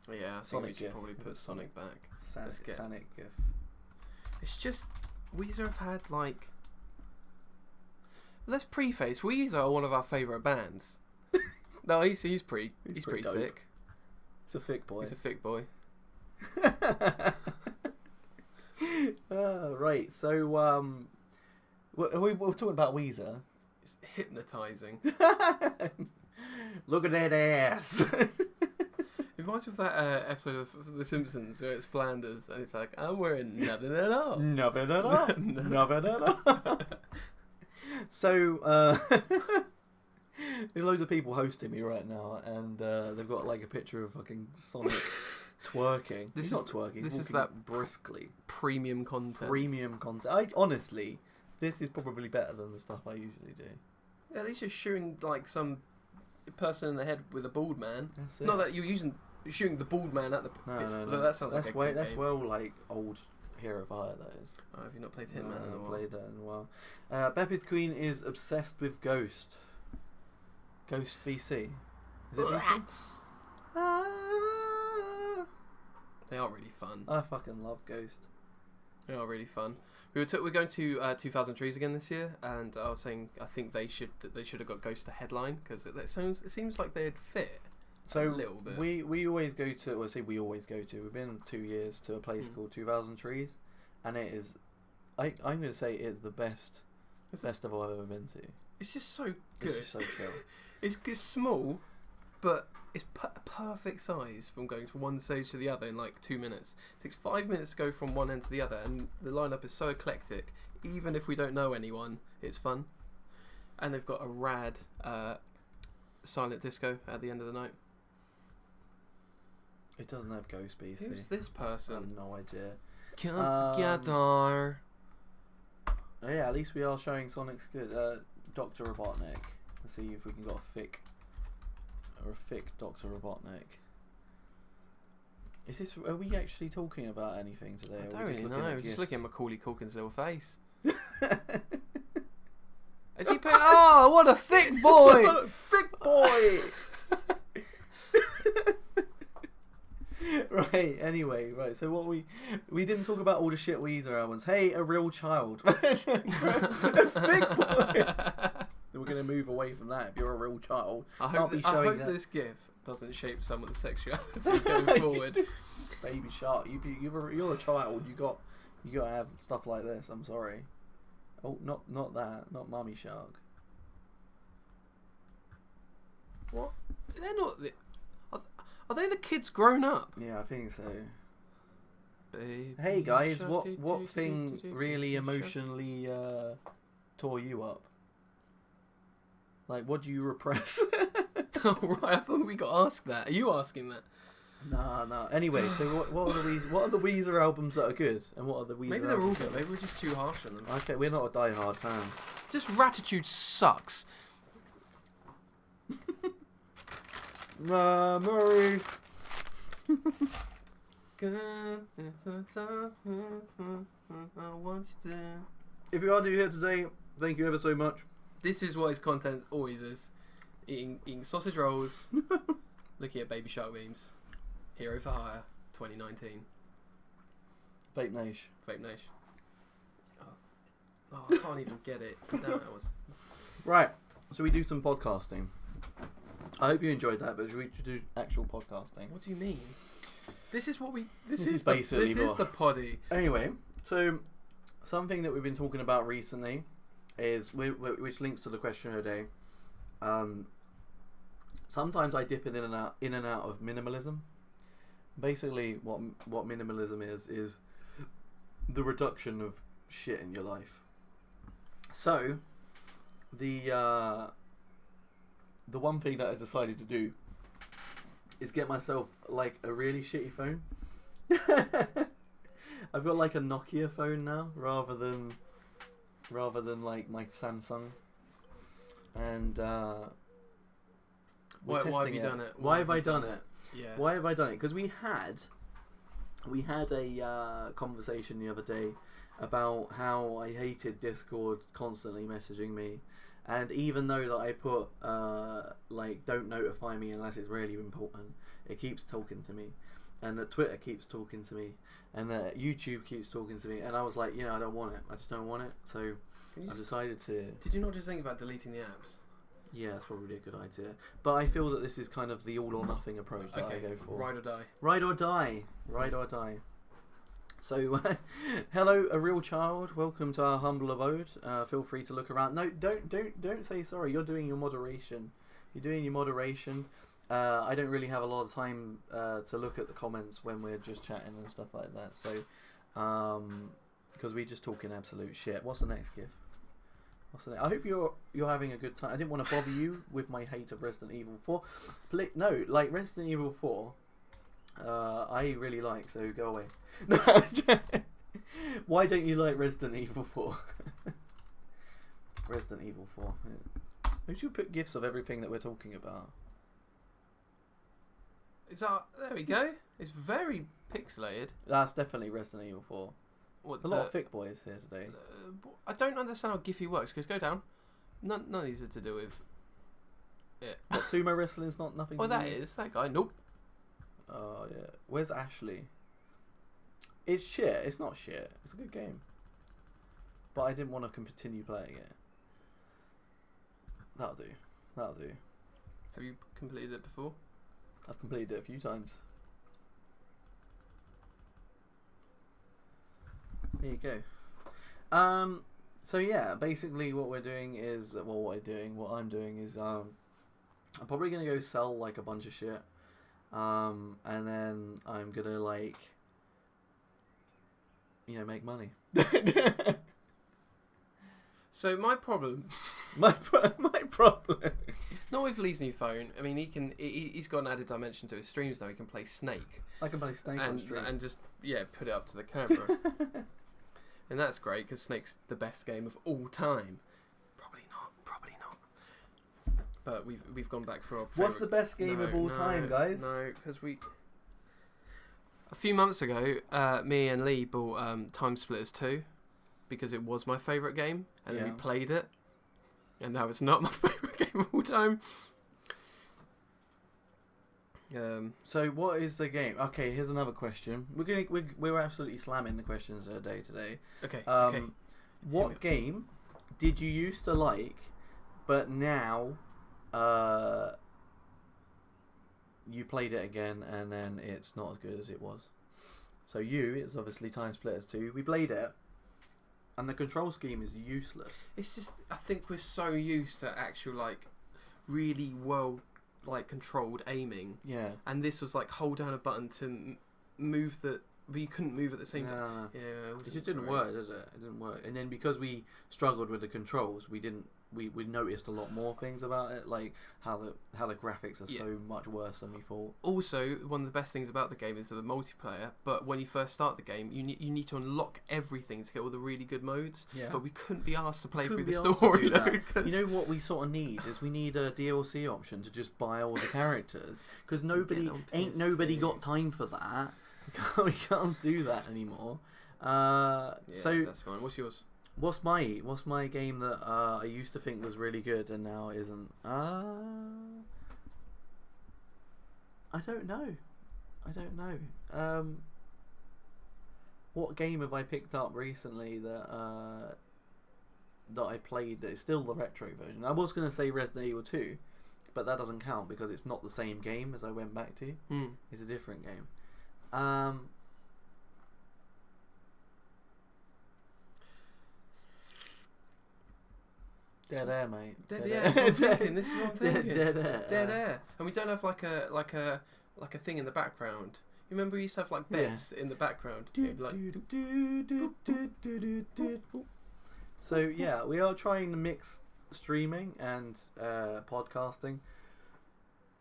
[SPEAKER 2] Yeah, I think we should probably put Sonic back.
[SPEAKER 1] Sonic GIF.
[SPEAKER 2] It's just Weezer have had like. Let's preface. Weezer are one of our favourite bands. No, he's pretty thick.
[SPEAKER 1] He's a thick boy.
[SPEAKER 2] He's a thick boy.
[SPEAKER 1] Right, so we're talking about Weezer.
[SPEAKER 2] It's hypnotising.
[SPEAKER 1] Look at that ass.
[SPEAKER 2] It reminds me of that episode of The Simpsons where it's Flanders and it's like, I'm wearing nothing at all.
[SPEAKER 1] Nothing at all. Nothing at all. So, there are loads of people hosting me right now, and they've got like a picture of fucking Sonic twerking. He's not twerking.
[SPEAKER 2] This is that
[SPEAKER 1] briskly
[SPEAKER 2] premium content.
[SPEAKER 1] Honestly, this is probably better than the stuff I usually do.
[SPEAKER 2] Yeah, at least you're shooting like some person in the head with a bald man.
[SPEAKER 1] That's it.
[SPEAKER 2] Not that you're shooting the bald man at the.
[SPEAKER 1] No.
[SPEAKER 2] That sounds like a good
[SPEAKER 1] that's
[SPEAKER 2] game.
[SPEAKER 1] well like old Hero of Fire. That is.
[SPEAKER 2] Oh, have you not played Hitman in a while?
[SPEAKER 1] Played that in a while. Beppy's Queen is obsessed with Ghost. Ghost BC. Is it BC?
[SPEAKER 2] They are really fun.
[SPEAKER 1] I fucking love Ghost.
[SPEAKER 2] They are really fun. We're going to 2000 Trees again this year, and I was saying I think they should have got Ghost to headline because it seems like they'd fit.
[SPEAKER 1] So
[SPEAKER 2] a little bit.
[SPEAKER 1] we always go to. Well, I say we always go to. We've been 2 years to a place called 2000 Trees, and it is. I'm going to say it's the best festival I've ever been to.
[SPEAKER 2] It's just so good.
[SPEAKER 1] It's just so chill.
[SPEAKER 2] It's small, but it's perfect size from going from one stage to the other in like 2 minutes. It takes 5 minutes to go from one end to the other, and the lineup is so eclectic. Even if we don't know anyone, it's fun. And they've got a rad silent disco at the end of the night.
[SPEAKER 1] It doesn't have Ghost BC.
[SPEAKER 2] Who's this person?
[SPEAKER 1] I have no idea.
[SPEAKER 2] Come together.
[SPEAKER 1] Oh yeah, at least we are showing Sonic's good. Dr. Robotnik. Let's see if we can get a thick Dr. Robotnik. Are we actually talking about anything today?
[SPEAKER 2] I don't really know. We're just looking at Macaulay Culkin's little face. Is he paying? Oh, what a thick boy!
[SPEAKER 1] Thick boy! Right, anyway, so what we didn't talk about all the shit Weezer albums. Hey, a real child. A thick boy! We're going to move away from that. If you're a real child,
[SPEAKER 2] I hope this GIF doesn't shape someone's sexuality going forward.
[SPEAKER 1] Baby Shark, you're a child. You got to have stuff like this. I'm sorry. Oh, not that. Not Mummy Shark.
[SPEAKER 2] What? They're not. Are they the kids grown up?
[SPEAKER 1] Yeah, I think so.
[SPEAKER 2] Baby
[SPEAKER 1] hey guys,
[SPEAKER 2] Shark,
[SPEAKER 1] what thing really emotionally tore you up? Like, what do you repress?
[SPEAKER 2] Oh, right, I thought we got asked that. Are you asking that?
[SPEAKER 1] No. Anyway, so what are the Weezer albums that are good, and what are the Weezer?
[SPEAKER 2] Maybe they're all good. Maybe we're just too harsh on them.
[SPEAKER 1] Okay, we're not a die-hard fan.
[SPEAKER 2] Just Ratitude sucks.
[SPEAKER 1] Murray. If you are new here today, thank you ever so much.
[SPEAKER 2] This is what his content always is. Eating sausage rolls, looking at Baby Shark memes. Hero for Hire, 2019.
[SPEAKER 1] Vape Nation.
[SPEAKER 2] Oh, I can't even get it. No, it was...
[SPEAKER 1] Right, so we do some podcasting. I hope you enjoyed that, but should we do actual podcasting?
[SPEAKER 2] What do you mean? This is what we...
[SPEAKER 1] This is basically
[SPEAKER 2] This is the poddy.
[SPEAKER 1] Anyway, so something that we've been talking about recently is, which links to the question of the day. Sometimes I dip in and out of minimalism, Basically, what minimalism is the reduction of shit in your life. So, the one thing that I decided to do is get myself like a really shitty phone. I've got like a Nokia phone now rather than like my Samsung. And
[SPEAKER 2] why have you done it?
[SPEAKER 1] Why have I done it?
[SPEAKER 2] Yeah.
[SPEAKER 1] Why have I done it? Because we had a conversation the other day about how I hated Discord constantly messaging me, and even though that I put like don't notify me unless it's really important, it keeps talking to me, and that Twitter keeps talking to me, and that YouTube keeps talking to me, and I was like, I don't want it. I just don't want it. So I decided to.
[SPEAKER 2] Did you not just think about deleting the apps?
[SPEAKER 1] Yeah, that's probably a good idea. But I feel that this is kind of the all or nothing approach that I go for.
[SPEAKER 2] Ride or die.
[SPEAKER 1] Ride or die. Ride or die. So, hello, a real child. Welcome to our humble abode. Feel free to look around. No, don't say sorry. You're doing your moderation. You're doing your moderation. I don't really have a lot of time to look at the comments when we're just chatting and stuff like that. So, because we're just talking absolute shit. What's the next GIF? I hope you're having a good time. I didn't want to bother you with my hate of Resident Evil 4. No, like Resident Evil 4, I really like, so go away. Why don't you like Resident Evil 4? Resident Evil 4. We should put GIFs of everything that we're talking about.
[SPEAKER 2] There we go. It's very pixelated.
[SPEAKER 1] That's definitely Resident Evil 4. A lot of thick boys here today.
[SPEAKER 2] I don't understand how Giphy works, because go down. None of these are to do with it.
[SPEAKER 1] What, sumo wrestling's not nothing to do
[SPEAKER 2] that
[SPEAKER 1] with?
[SPEAKER 2] is that guy. Nope.
[SPEAKER 1] Oh, yeah. Where's Ashley? It's shit. It's not shit. It's a good game. But I didn't want to continue playing it. That'll do. That'll do.
[SPEAKER 2] Have you completed it before?
[SPEAKER 1] I've completed it a few times. There you go. So yeah, basically what we're doing is, what I'm doing is, I'm probably gonna go sell like a bunch of shit, and then I'm gonna like, make money.
[SPEAKER 2] So my problem,
[SPEAKER 1] my problem.
[SPEAKER 2] Not with Lee's new phone. I mean, he's got an added dimension to his streams now. He can play Snake.
[SPEAKER 1] I can play Snake on stream
[SPEAKER 2] and just put it up to the camera. And that's great, because Snake's the best game of all time. Probably not. But we've gone back for our
[SPEAKER 1] What's the best game of all time, guys?
[SPEAKER 2] No, because a few months ago, me and Lee bought Time Splitters 2, because it was my favourite game, and then we played it, and now it's not my favourite game of all time.
[SPEAKER 1] So what is the game? Okay, here's another question. We're absolutely slamming the questions of the day today.
[SPEAKER 2] Okay.
[SPEAKER 1] What game did you used to like, but now you played it again and then it's not as good as it was? So it's obviously Time Splitters 2. We played it, and the control scheme is useless.
[SPEAKER 2] It's just, I think we're so used to actual really well controlled aiming.
[SPEAKER 1] Yeah.
[SPEAKER 2] And this was hold down a button to move but you couldn't move at the same time.
[SPEAKER 1] No.
[SPEAKER 2] Yeah,
[SPEAKER 1] it just didn't work, does it? It didn't work. And then because we struggled with the controls, we noticed a lot more things about it, like how the graphics are so much worse than we thought.
[SPEAKER 2] Also, one of the best things about the game is the multiplayer. But when you first start the game, you need to unlock everything to get all the really good modes.
[SPEAKER 1] Yeah.
[SPEAKER 2] But we couldn't be asked to play through the story.
[SPEAKER 1] You know what we sort of need is we need a DLC option to just buy all the characters, because nobody got time for that. We can't do that anymore. So
[SPEAKER 2] that's fine. What's yours?
[SPEAKER 1] What's my game that I used to think was really good and now isn't? I don't know. What game have I picked up recently that I played that is still the retro version? I was going to say Resident Evil 2, but that doesn't count because it's not the same game as I went back to. It's a different game. Dead air, mate.
[SPEAKER 2] Dead air. That's what I'm thinking. This is what I'm thinking.
[SPEAKER 1] Dead air.
[SPEAKER 2] Dead air. And we don't have like a thing in the background. You remember we used to have like beds in the background?
[SPEAKER 1] So yeah, we are trying to mix streaming and podcasting.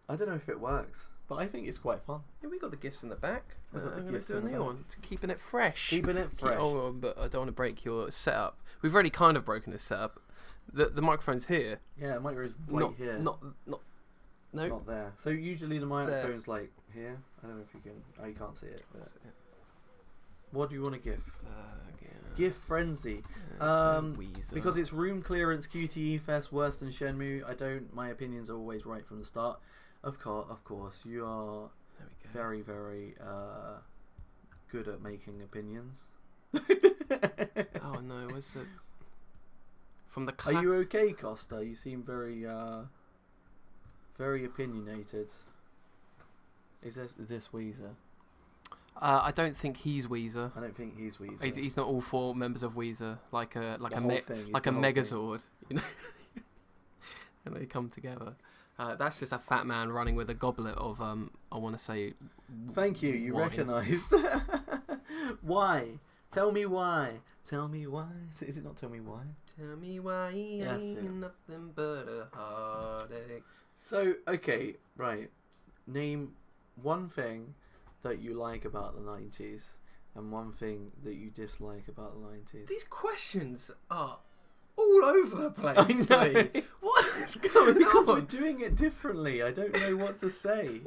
[SPEAKER 1] I don't know if it works, but I think it's quite fun.
[SPEAKER 2] Yeah, we got the gifts in the back.
[SPEAKER 1] We've got the
[SPEAKER 2] I'm going
[SPEAKER 1] gifts
[SPEAKER 2] to do
[SPEAKER 1] in
[SPEAKER 2] a
[SPEAKER 1] the
[SPEAKER 2] new
[SPEAKER 1] back.
[SPEAKER 2] one. To keeping it fresh.
[SPEAKER 1] Keeping it fresh.
[SPEAKER 2] But I don't want to break your setup. We've already kind of broken this setup. The microphone's here.
[SPEAKER 1] Yeah, the microphone is right here.
[SPEAKER 2] No.
[SPEAKER 1] Not there. So usually the microphone's like here. I don't know if you can. Oh, you can't see it. But what do you want to give? Gift frenzy. Because it's room clearance QTE Fest worse than Shenmue. My opinions are always right from the start. Of course, you are very, very good at making opinions.
[SPEAKER 2] Oh no, where's the from the?
[SPEAKER 1] Are you okay, Costa? You seem very, very opinionated. Is this Weezer?
[SPEAKER 2] I don't think he's Weezer.
[SPEAKER 1] I don't think he's Weezer.
[SPEAKER 2] He's not all four members of Weezer, like a
[SPEAKER 1] thing,
[SPEAKER 2] Megazord, you know. And they come together. That's just a fat man running with a goblet of I want to say.
[SPEAKER 1] Thank you. You recognised. Why? Tell me why. Tell me why. Is it not tell me why?
[SPEAKER 2] Tell me why ain't nothing but a heartache.
[SPEAKER 1] So okay, right. Name one thing that you like about the 90s and one thing that you dislike about the 90s.
[SPEAKER 2] These questions are all over the place.
[SPEAKER 1] I know.
[SPEAKER 2] Like, what is going
[SPEAKER 1] because
[SPEAKER 2] on?
[SPEAKER 1] we're doing it differently. I don't know what to say.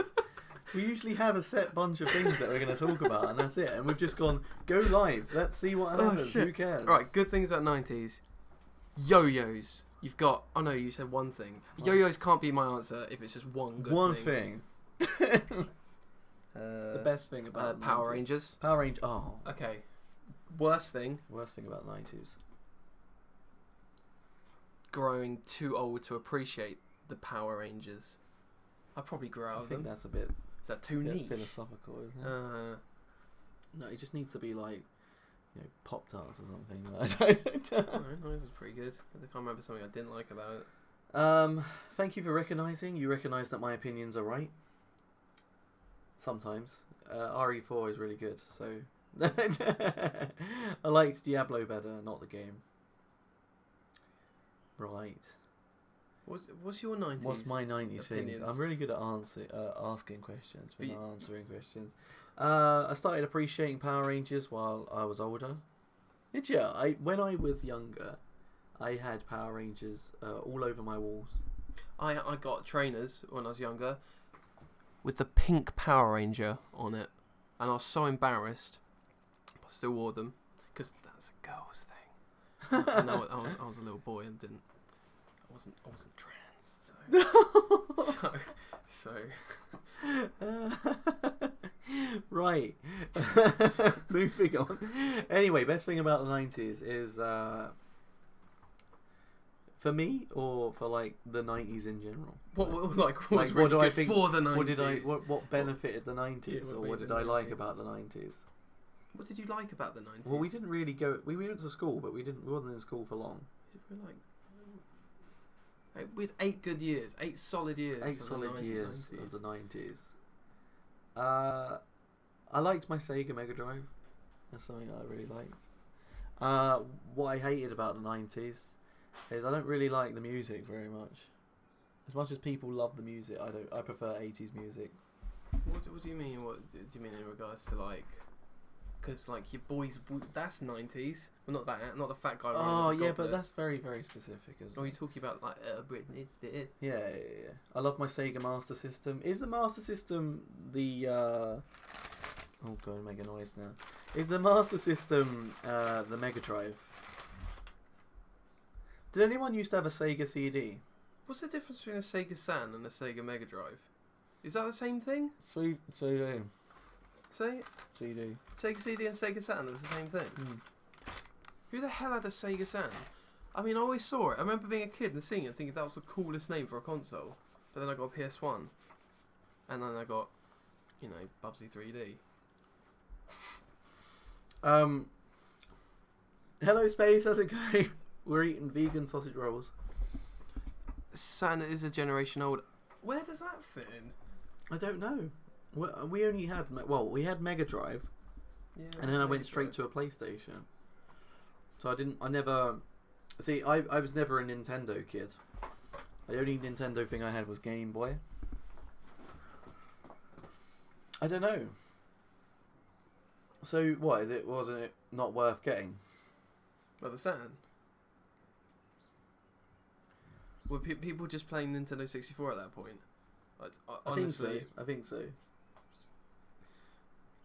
[SPEAKER 1] We usually have a set bunch of things that we're going to talk about, and that's it. And we've just gone, go live. Let's see what happens. Who cares?
[SPEAKER 2] Right, good things about 90s. Yo-yos. You've got... Oh, no, you said one thing. Yo-yos can't be my answer if it's just one good
[SPEAKER 1] one
[SPEAKER 2] thing.
[SPEAKER 1] The best thing about the
[SPEAKER 2] Power
[SPEAKER 1] 90s.
[SPEAKER 2] Rangers.
[SPEAKER 1] Power Rangers. Oh.
[SPEAKER 2] Okay. Worst thing.
[SPEAKER 1] Worst thing about the 90s.
[SPEAKER 2] Growing too old to appreciate the Power Rangers. I probably grew out of them.
[SPEAKER 1] I think that's a bit...
[SPEAKER 2] Is that too niche?
[SPEAKER 1] Philosophical, isn't it? No, it just needs to be like, you know, Pop-Tarts or something.
[SPEAKER 2] Alright, no, this is pretty good. I can't remember something I didn't like about it.
[SPEAKER 1] Thank you for recognising. You recognise that my opinions are right. Sometimes. RE4 is really good, so... I liked Diablo better, not the game. Right.
[SPEAKER 2] What's your 90s?
[SPEAKER 1] What's my 90s
[SPEAKER 2] opinions?
[SPEAKER 1] things? I'm really good at asking questions, but not answering questions. I started appreciating Power Rangers while I was older. Did you? When I was younger, I had Power Rangers all over my walls.
[SPEAKER 2] I got trainers when I was younger with the pink Power Ranger on it, and I was so embarrassed. I still wore them because that's a girl's thing. And I was a little boy and didn't. I wasn't trans, so.
[SPEAKER 1] Right. Moving on. Anyway, best thing about the 90s is for me or for like the 90s in general.
[SPEAKER 2] What was really good for the 90s?
[SPEAKER 1] What benefited the 90s, or what did I like about the 90s?
[SPEAKER 2] What did you like about the 90s?
[SPEAKER 1] Well, we didn't really go. We went to school, but we wasn't in school for long.
[SPEAKER 2] We had 8 good years, 8 solid years.
[SPEAKER 1] 8 solid years of the 90s. I liked my Sega Mega Drive. That's something I really liked. What I hated about the 90s is I don't really like the music very much. As much as people love the music, I don't. I prefer 80s music.
[SPEAKER 2] What do you mean? What do you mean in regards to like? Because like your boys, that's 90s. Well, not that, not the fat guy.
[SPEAKER 1] Oh yeah, but that's very, very specific.
[SPEAKER 2] Oh, you're talking about like Britney Spears.
[SPEAKER 1] Yeah. I love my Sega Master System. Is the Master System the? Oh god, make a noise now. Is the Master System the Mega Drive? Did anyone used to have a Sega CD?
[SPEAKER 2] What's the difference between a Sega Saturn and a Sega Mega Drive? Is that the same thing?
[SPEAKER 1] CD.
[SPEAKER 2] Say
[SPEAKER 1] CD.
[SPEAKER 2] Sega CD and Sega Saturn are the same thing. Who the hell had a Sega Saturn? I mean, I always saw it. I remember being a kid and seeing it and thinking that was the coolest name for a console. But then I got a PS1. And then I got, you know, Bubsy 3D.
[SPEAKER 1] Hello Space, how's it going? We're eating vegan sausage rolls.
[SPEAKER 2] Saturn is a generation old. Where does that fit in?
[SPEAKER 1] I don't know. We only had we had Mega Drive,
[SPEAKER 2] Yeah.
[SPEAKER 1] and then I went straight to a PlayStation. So I never. See, I was never a Nintendo kid. The only Nintendo thing I had was Game Boy. I don't know. So what is it? Wasn't it not worth getting?
[SPEAKER 2] Well, the Saturn. Were people just playing Nintendo 64 at that point? Honestly,
[SPEAKER 1] I think so.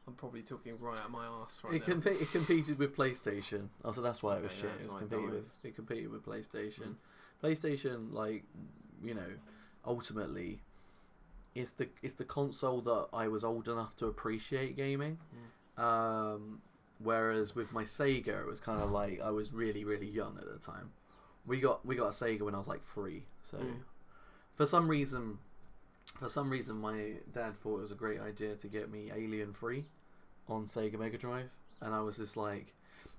[SPEAKER 2] I'm probably talking right out my arse right
[SPEAKER 1] It
[SPEAKER 2] now.
[SPEAKER 1] it competed with PlayStation. Oh, so that's why it was
[SPEAKER 2] Okay,
[SPEAKER 1] shit.
[SPEAKER 2] that's
[SPEAKER 1] It
[SPEAKER 2] why I
[SPEAKER 1] competed with PlayStation.
[SPEAKER 2] Mm.
[SPEAKER 1] PlayStation, like, you know, ultimately, it's the console that I was old enough to appreciate gaming. Whereas with my Sega, it was kind of like I was really, really young at the time. We got a Sega when I was like 3. So for some reason, my dad thought it was a great idea to get me Alien 3 on Sega Mega Drive, and I was just like,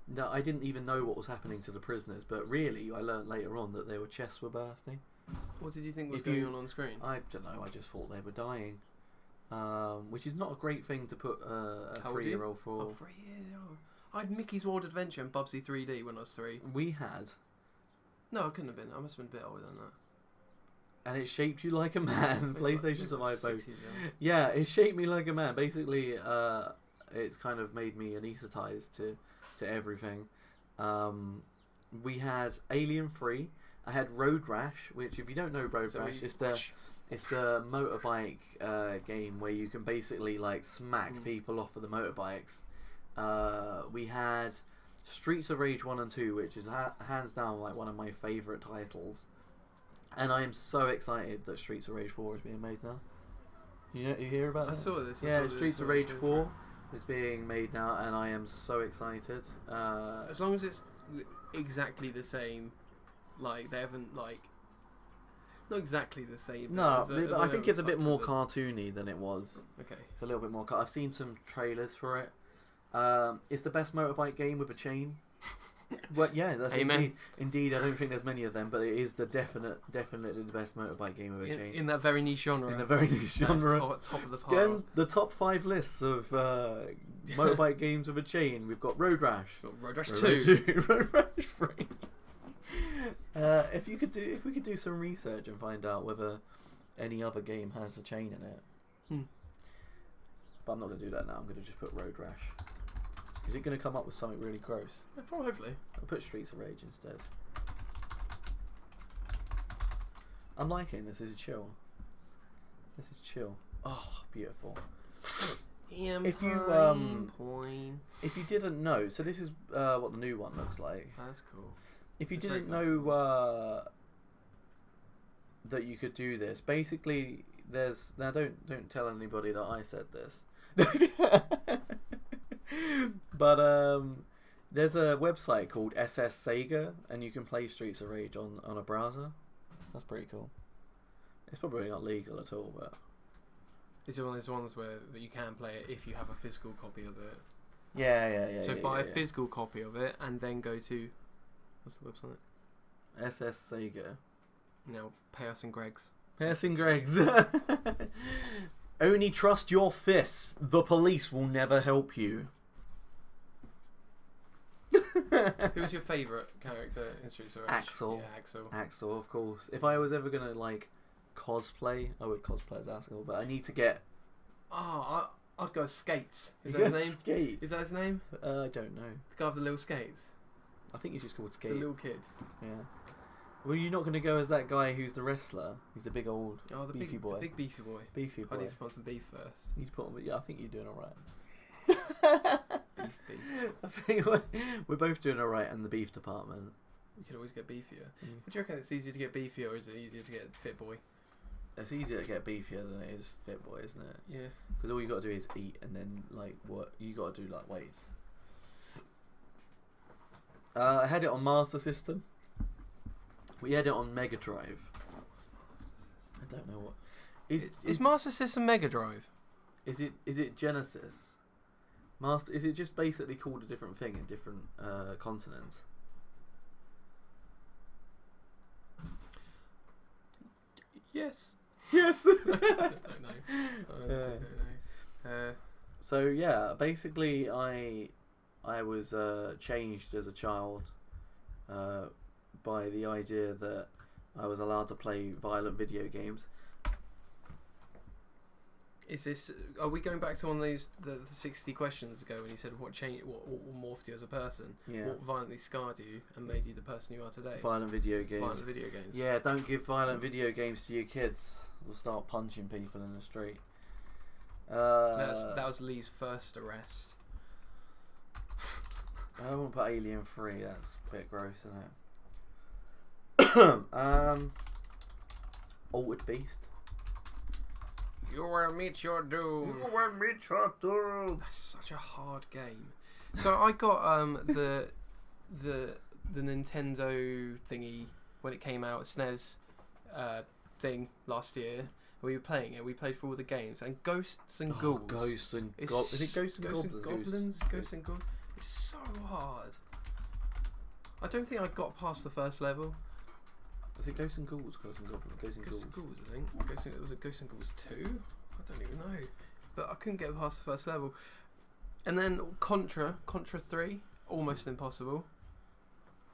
[SPEAKER 1] no, I didn't even know what was happening to the prisoners. But really, I learned later on that their chests were bursting.
[SPEAKER 2] What did you think was going on screen?
[SPEAKER 1] I don't know. I just thought they were dying, which is not a great thing to put a 3-year-old for.
[SPEAKER 2] Oh, 3 years old. I had Mickey's World Adventure and Bubsy 3D when I was 3.
[SPEAKER 1] We had.
[SPEAKER 2] No, I couldn't have been. I must have been a bit older than that.
[SPEAKER 1] And it shaped you like a man.
[SPEAKER 2] Maybe
[SPEAKER 1] PlayStation survived both.
[SPEAKER 2] 6 years old.
[SPEAKER 1] Yeah, it shaped me like a man. Basically, it's kind of made me anesthetized to everything. We had Alien 3. I had Road Rash, which, if you don't know Road Rash, it's the motorbike game where you can basically like smack people off of the motorbikes. We had Streets of Rage 1 and 2, which is hands down like one of my favourite titles. And I am so excited that Streets of Rage 4 is being made now. You hear about that?
[SPEAKER 2] I saw this.
[SPEAKER 1] Yeah, Streets of Rage 4 is being made now, and I am so excited.
[SPEAKER 2] As long as it's exactly the same, like they haven't like not exactly the same.
[SPEAKER 1] No, but I think it's a bit more cartoony than it was.
[SPEAKER 2] Okay,
[SPEAKER 1] it's a little bit more. I've seen some trailers for it. It's the best motorbike game with a chain. Well, yeah, that's indeed. I don't think there's many of them, but it is definitely the best motorbike game with a chain
[SPEAKER 2] in that very niche genre.
[SPEAKER 1] In a very niche genre.
[SPEAKER 2] Top of the pile.
[SPEAKER 1] Again, the top 5 lists of motorbike games with a chain. We've got Road Rash,
[SPEAKER 2] Road Rash 2,
[SPEAKER 1] Road Rash 3. If we could do some research and find out whether any other game has a chain in it. But I'm not going to do that now. I'm going to just put Road Rash. Is it going to come up with something really gross?
[SPEAKER 2] Yeah, probably.
[SPEAKER 1] I'll put Streets of Rage instead. I'm liking this. This is chill. This is chill. Oh, beautiful. If you didn't know, so this is what the new one looks like.
[SPEAKER 2] That's cool.
[SPEAKER 1] If you didn't know that you could do this, basically there's now don't tell anybody that I said this. But there's a website called SS Sega, and you can play Streets of Rage on a browser. That's pretty cool. It's probably not legal at all, but
[SPEAKER 2] it's one of those ones where you can play it if you have a physical copy of it.
[SPEAKER 1] Yeah.
[SPEAKER 2] So buy a physical copy of it and then go to what's the website?
[SPEAKER 1] SS Sega.
[SPEAKER 2] Now pay us in Greg's.
[SPEAKER 1] Pay us in Greg's. Only trust your fists. The police will never help you.
[SPEAKER 2] Who's your favourite character in Streets of Rage?
[SPEAKER 1] Axel.
[SPEAKER 2] Yeah, Axel.
[SPEAKER 1] Axel, of course. If I was ever gonna like cosplay, I would cosplay as Axel. But I need to get.
[SPEAKER 2] I'd go Skates. Is
[SPEAKER 1] You
[SPEAKER 2] that
[SPEAKER 1] go
[SPEAKER 2] his name?
[SPEAKER 1] Skate.
[SPEAKER 2] Is that his name?
[SPEAKER 1] I don't know.
[SPEAKER 2] The guy with the little skates.
[SPEAKER 1] I think he's just called Skate.
[SPEAKER 2] The little kid.
[SPEAKER 1] Yeah. Well, you're not going to go as that guy who's the wrestler. He's the big old beefy boy.
[SPEAKER 2] The big beefy boy.
[SPEAKER 1] Beefy boy.
[SPEAKER 2] I need to put some beef first.
[SPEAKER 1] You need to put on, yeah, I think you're doing alright.
[SPEAKER 2] Beef.
[SPEAKER 1] I think we're both doing alright in the beef department.
[SPEAKER 2] We could always get beefier. Would you reckon it's easier to get beefier, or is it easier to get fit boy?
[SPEAKER 1] It's easier to get beefier than it is fit boy, isn't it?
[SPEAKER 2] Yeah.
[SPEAKER 1] Because all you got to do is eat, and then like what you got to do like weights. I had it on Master System. We had it on Mega Drive. I don't know what.
[SPEAKER 2] Is Master System Mega Drive?
[SPEAKER 1] Is it Genesis? Master? Is it just basically called a different thing in different continents?
[SPEAKER 2] Yes.
[SPEAKER 1] Yes.
[SPEAKER 2] I don't know. I honestly don't know.
[SPEAKER 1] So yeah, basically, I was changed as a child by the idea that I was allowed to play violent video games.
[SPEAKER 2] Is this? Are we going back to one of those the 60 questions ago when you said what morphed you as a person?
[SPEAKER 1] Yeah.
[SPEAKER 2] What violently scarred you and made you the person you are today?
[SPEAKER 1] Violent video games.
[SPEAKER 2] Violent video games.
[SPEAKER 1] Yeah, don't give violent video games to your kids. They'll start punching people in the street.
[SPEAKER 2] That was Lee's first arrest.
[SPEAKER 1] I won't put Alien 3. That's a bit gross, isn't it? Altered Beast.
[SPEAKER 2] You will meet your doom.
[SPEAKER 1] You will meet your doom.
[SPEAKER 2] That's such a hard game. So I got the Nintendo thingy when it came out, SNES thing last year. We were playing it. We played through all the games and Ghosts and Ghouls.
[SPEAKER 1] Ghosts and Goblins. Is it Ghosts and
[SPEAKER 2] Goblins? Ghosts and Ghouls. It's so hard. I don't think I got past the first level.
[SPEAKER 1] Is it Ghosts and Ghouls? Ghosts and Goblins. Ghosts and Ghouls.
[SPEAKER 2] Ghouls, I think. Was it Ghosts and Ghouls 2? I don't even know. But I couldn't get past the first level. And then Contra 3, almost impossible.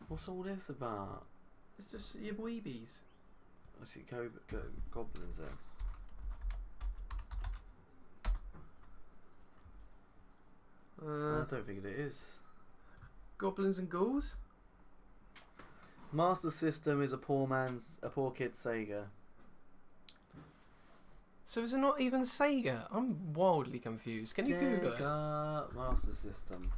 [SPEAKER 1] What's all this about?
[SPEAKER 2] It's just your weebies.
[SPEAKER 1] I see goblins there. I don't think it is.
[SPEAKER 2] Goblins and Ghouls?
[SPEAKER 1] Master System is a poor kid's Sega.
[SPEAKER 2] So is it not even Sega? I'm wildly confused. Can you Google it?
[SPEAKER 1] Sega Master System.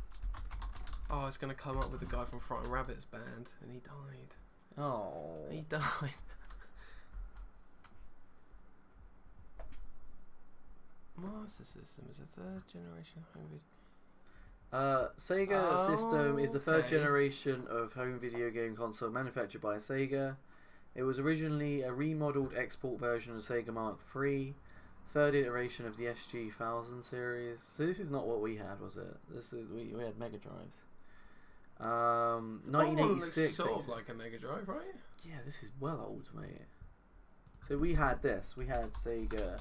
[SPEAKER 2] Oh, it's going to come up with the guy from Frightened Rabbits band, and he died.
[SPEAKER 1] Oh.
[SPEAKER 2] He died. Master System is a third generation home video.
[SPEAKER 1] Sega System is the third generation of home video game console manufactured by Sega. It was originally a remodeled export version of Sega Mark III, third iteration of the SG-1000 series. So this is not what we had, was it? We had Mega Drives. 1986.
[SPEAKER 2] Sort of like a Mega Drive, right?
[SPEAKER 1] Yeah, this is well old, mate. So we had this. We had Sega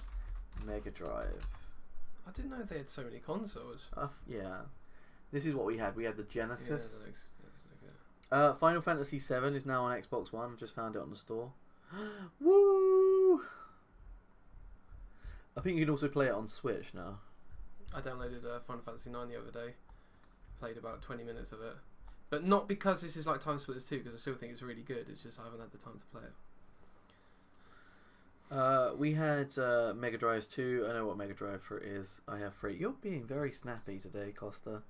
[SPEAKER 1] Mega Drive.
[SPEAKER 2] I didn't know they had so many consoles.
[SPEAKER 1] Yeah. This is what we had. We had the Genesis.
[SPEAKER 2] Yeah, that looks
[SPEAKER 1] Final Fantasy VII is now on Xbox One. Just found it on the store. Woo! I think you can also play it on Switch now.
[SPEAKER 2] I downloaded Final Fantasy 9 the other day. Played about 20 minutes of it. But not because this is like Time Splitters 2, because I still think it's really good. It's just I haven't had the time to play it.
[SPEAKER 1] We had Mega Drives 2. I know what Mega Drive is. I have 3. You're being very snappy today, Costa.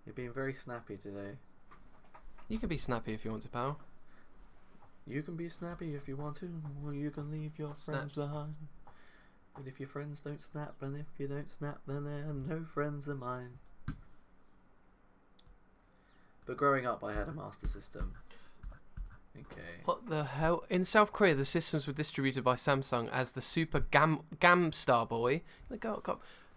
[SPEAKER 1] You're being very snappy today.
[SPEAKER 2] You can be snappy if you want to, pal.
[SPEAKER 1] You can be snappy if you want to, or you can leave your friends behind. And if your friends don't snap, and if you don't snap, then they're no friends of mine. But growing up, I had a Master System. Okay.
[SPEAKER 2] What the hell? In South Korea, the systems were distributed by Samsung as the Super Gamstar Boy,